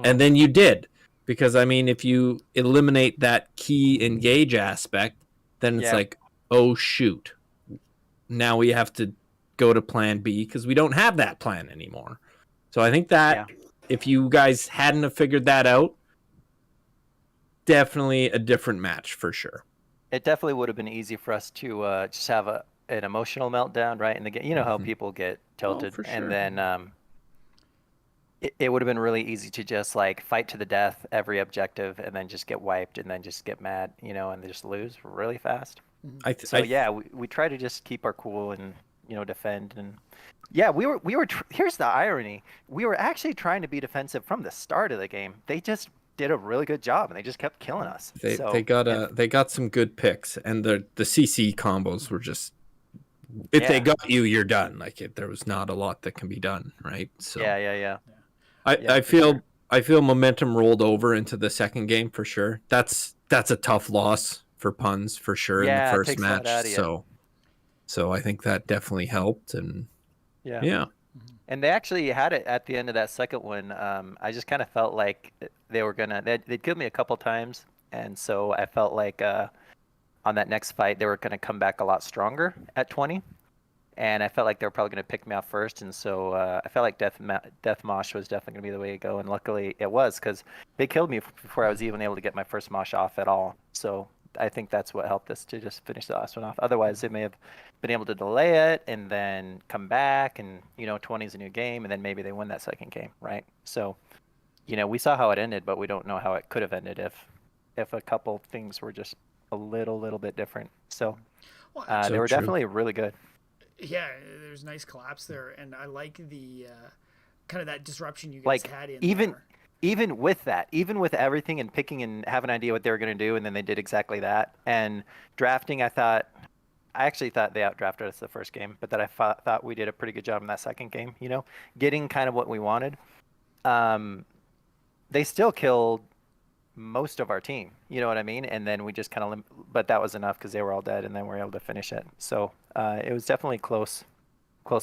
And then you did. Because, I mean, if you eliminate that key engage aspect, then it's like, oh, shoot. Now we have to go to plan B because we don't have that plan anymore. So I think that if you guys hadn't have figured that out, definitely a different match for sure. It definitely would have been easy for us to just have an emotional meltdown, right? And you know how people get tilted, for sure. And then it would have been really easy to just like fight to the death every objective, and then just get wiped, and then just get mad, and just lose really fast. We try to just keep our cool and defend, and we were. Here's the irony: we were actually trying to be defensive from the start of the game. They just did a really good job, and they just kept killing us. They got some good picks, and the CC combos were just. If they got you, you're done. Like there was not a lot that can be done, right? So yeah. I feel momentum rolled over into the second game for sure. That's a tough loss for puns for sure in the first match. So I think that definitely helped, and yeah. And they actually had it at the end of that second one. I just kind of felt like they'd killed me a couple times, and so I felt like on that next fight they were going to come back a lot stronger at 20. And I felt like they were probably going to pick me off first, and so I felt like Death Mosh was definitely going to be the way to go, and luckily it was, because they killed me before I was even able to get my first Mosh off at all. So I think that's what helped us to just finish the last one off. Otherwise, they may have been able to delay it and then come back, and 20 is a new game, and then maybe they win that second game, right? So, we saw how it ended, but we don't know how it could have ended if a couple things were just a little bit different. So they were definitely really good. Yeah, there's nice collapse there, and I like the kind of that disruption you guys had in there. Even with that, even with everything and picking and have an idea what they were going to do, and then they did exactly that. And drafting, I actually thought they outdrafted us the first game, but that I thought we did a pretty good job in that second game, getting kind of what we wanted. They still killed most of our team, you know what I mean? And then we just kind of, but that was enough because they were all dead, and then we were able to finish it. So it was definitely close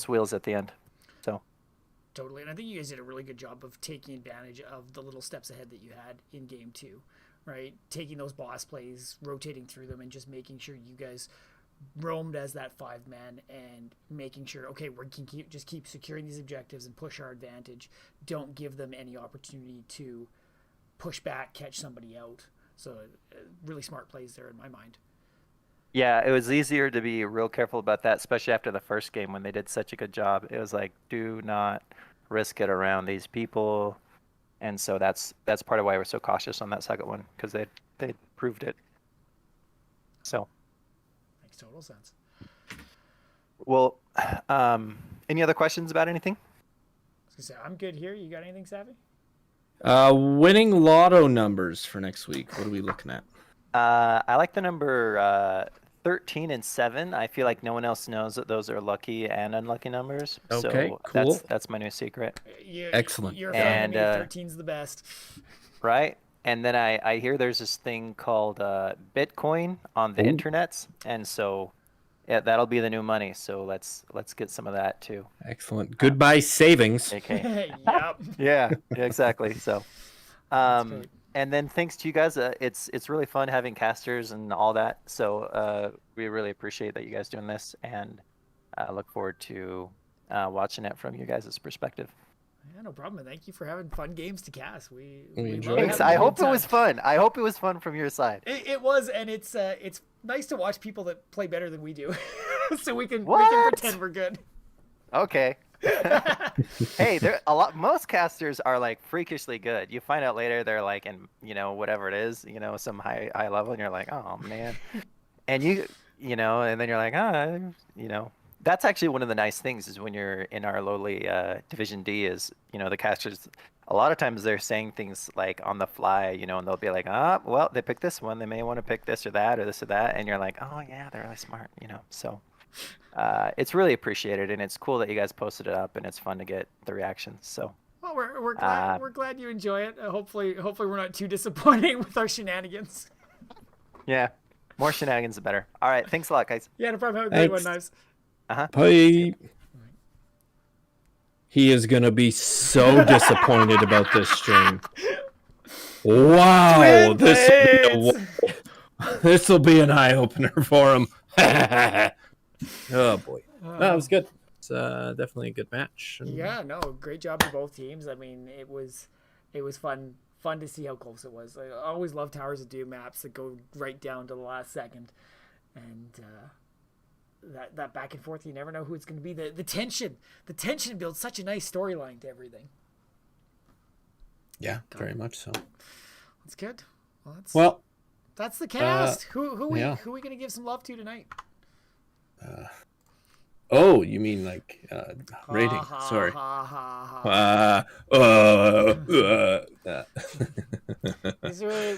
wheels at the end. So totally. And I think you guys did a really good job of taking advantage of the little steps ahead that you had in game 2, right? Taking those boss plays, rotating through them, and just making sure you guys roamed as that 5-man and making sure, okay, we can keep securing these objectives and push our advantage. Don't give them any opportunity to push back, catch somebody out. So really smart plays there in my mind. Yeah, it was easier to be real careful about that, especially after the first game when they did such a good job. It was like, do not risk it around these people. And so that's part of why we're so cautious on that second one, because they proved it. So makes total sense. Well, any other questions about anything? I was gonna say, I'm good here. You got anything, Savvy? Winning lotto numbers for next week. What are we looking at? I like the number 13 and 7. I feel like no one else knows that those are lucky and unlucky numbers. Okay, so cool. That's my new secret. Excellent. You're and 13's the best. Right? And then I hear there's this thing called Bitcoin on the internets, and so yeah, that'll be the new money. So let's get some of that too. Excellent. Goodbye savings. Okay. Yep. Yeah, exactly. So, and then thanks to you guys, it's really fun having casters and all that. So we really appreciate that you guys doing this, and look forward to watching it from you guys' perspective. Yeah, no problem. And thank you for having fun games to cast. We enjoyed love it. Thanks. having I a hope good it time. was fun. I hope it was fun from your side. It was, and it's nice to watch people that play better than we do, so we can What? pretend we're good. Okay. Hey, most casters are like freakishly good. You find out later they're like in, whatever it is, some high level, and you're like, oh man. And and then you're like, that's actually one of the nice things is when you're in our lowly Division D is, the casters, a lot of times they're saying things like on the fly, and they'll be like, well, they picked this one. They may want to pick this or that or this or that. And you're like, oh yeah, they're really smart, so. It's really appreciated, and it's cool that you guys posted it up, and it's fun to get the reactions. So, well, we're glad you enjoy it. Hopefully we're not too disappointing with our shenanigans. Yeah, more shenanigans the better. All right, thanks a lot, guys. Yeah, no problem. Have a great one, Thanks. Knives. Bye. He is gonna be so disappointed about this stream. Wow, this will be an eye opener for him. Oh boy, that was good. It's definitely a good match. Yeah, no, great job to both teams. I mean, it was fun to see how close it was. I always love Towers of Doom maps that go right down to the last second, and that back and forth. You never know who it's going to be. The tension builds such a nice storyline to everything. Yeah, very much so. That's good. That's the cast. Who we going to give some love to tonight? Oh, you mean like rating? Sorry.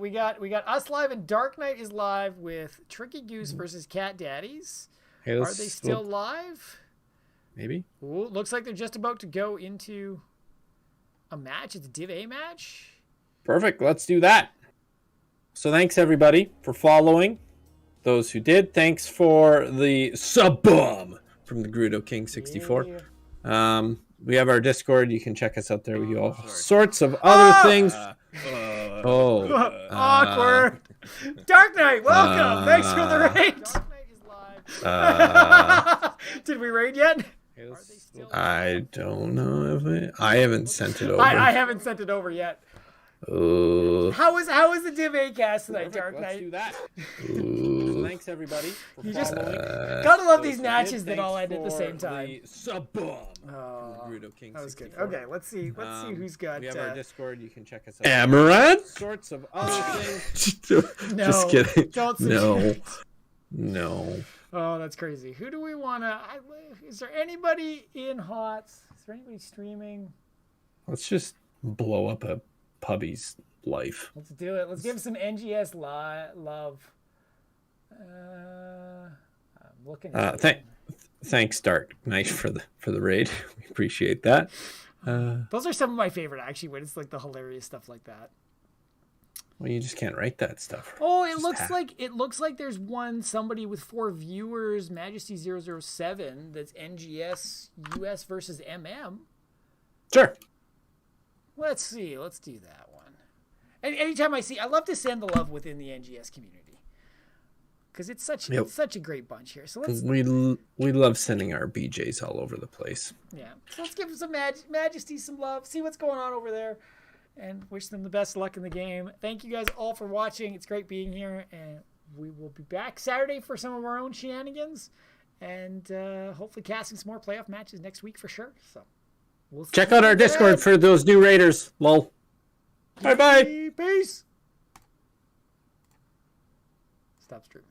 We got us live, and Dark Knight is live with Tricky Goose versus Cat Daddies. Hey, are they still live? Maybe. Ooh, looks like they're just about to go into a match. It's a Div A match. Perfect. Let's do that. So thanks everybody for following. Those who did, thanks for the sub-bomb from the Grudo King 64. Yeah. We have our Discord. You can check us out there. We do all sorts of other things. Awkward. Dark Knight, welcome. Thanks for the raid. Dark Knight is live. Did we raid yet? I don't know if I haven't sent it over. I haven't sent it over yet. How is the Div A cast tonight, Dark Knight? Let's do that. So thanks everybody. You just gotta love these matches that all end at the same time. King that was good. Okay, let's see who's got. We have our Discord. You can check us out. Amaranth? Sorts of other things. No, just kidding. Don't No. Oh, that's crazy. Who do we want to? Is there anybody in HOTS? Is there anybody streaming? Let's just blow up a puppy's life. Let's do it. Let's give some NGS love. I'm looking. Thanks, Dark Knight, for the raid. We appreciate that. Those are some of my favorite, actually, when it's like the hilarious stuff like that. Well, you just can't write that stuff. Oh, it looks like there's somebody with 4 viewers, Majesty 007. That's NGS US versus MM. Sure. Let's see. Let's do that one. And anytime I love to send the love within the NGS community because it's such a great bunch here. So let's We love sending our BJs all over the place. yeah. So let's give some Majesty some love. See what's going on over there, and wish them the best luck in the game. Thank you guys all for watching. It's great being here, and we will be back Saturday for some of our own shenanigans, and hopefully casting some more playoff matches next week for sure. So. We'll Check out our Discord for those new raiders. Lol. Bye-bye. Peace. Stop streaming.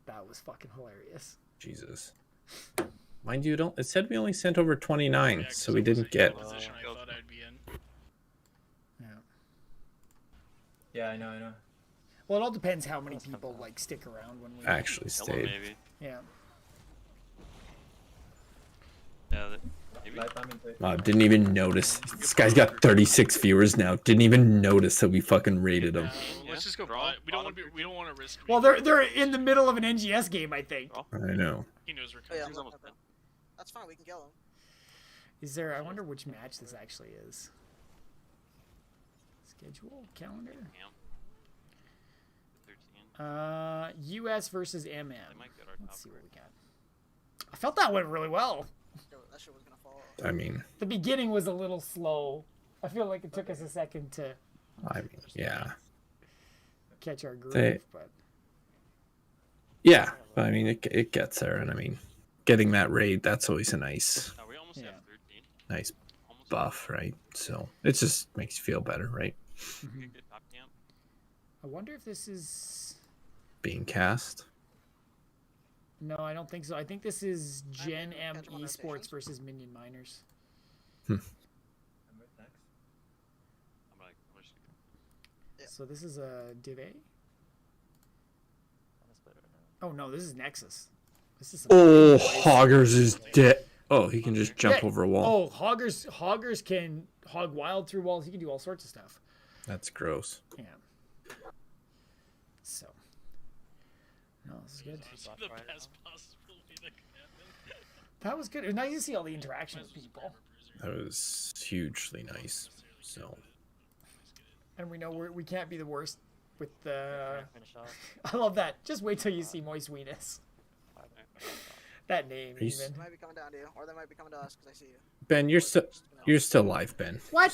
That was fucking hilarious. Jesus. Mind you, it said we only sent over 29, so we didn't get. Position I thought I'd be in. Yeah. Yeah, I know. Well, it all depends how many people like stick around when we Actually stayed. Maybe. Yeah. Yeah, maybe. Didn't even notice. This guy's got 36 viewers now. Didn't even notice that we fucking raided him. Let's just go. We don't want to risk. Well, they're in the middle of an NGS game, I think. I know. He knows we're Oh, yeah, coming. I'm okay. That's fine. We can kill him. Is there? I wonder which match this actually is. Schedule calendar. 13. U.S. versus MM. They might get our top Let's see what we got. I felt that went really well. That shit was gonna fall. I mean, The beginning was a little slow. I feel like it took us a second to yeah. catch our groove, They- but Yeah, but I mean, it gets there, and I mean, getting that raid, that's always a nice No, we almost Yeah. have 13. Almost buff, right? So it just makes you feel better, right? Good top camp. I wonder if this is. Being cast. No, I don't think so. I think this is Gen M catch my Esports notifications. versus Minion Miners. I'm like, Yeah. So this is a Div A. Oh no, this is Nexus. This is. Oh, Hoggers is dead. Oh, he can just jump over a wall. Oh, Hoggers can hog wild through walls. He can do all sorts of stuff. That's gross. Yeah. So. No, this is good. the best possibility that could happen. That was good. It was nice to see all the interaction with people. That was hugely nice. So And we know we can't be the worst with the. I love that. Just wait till you see Moist Weenus. That name, He's- even. They might be coming down to you, or they might be coming to us because I see you. Ben, you're still live, Ben. What?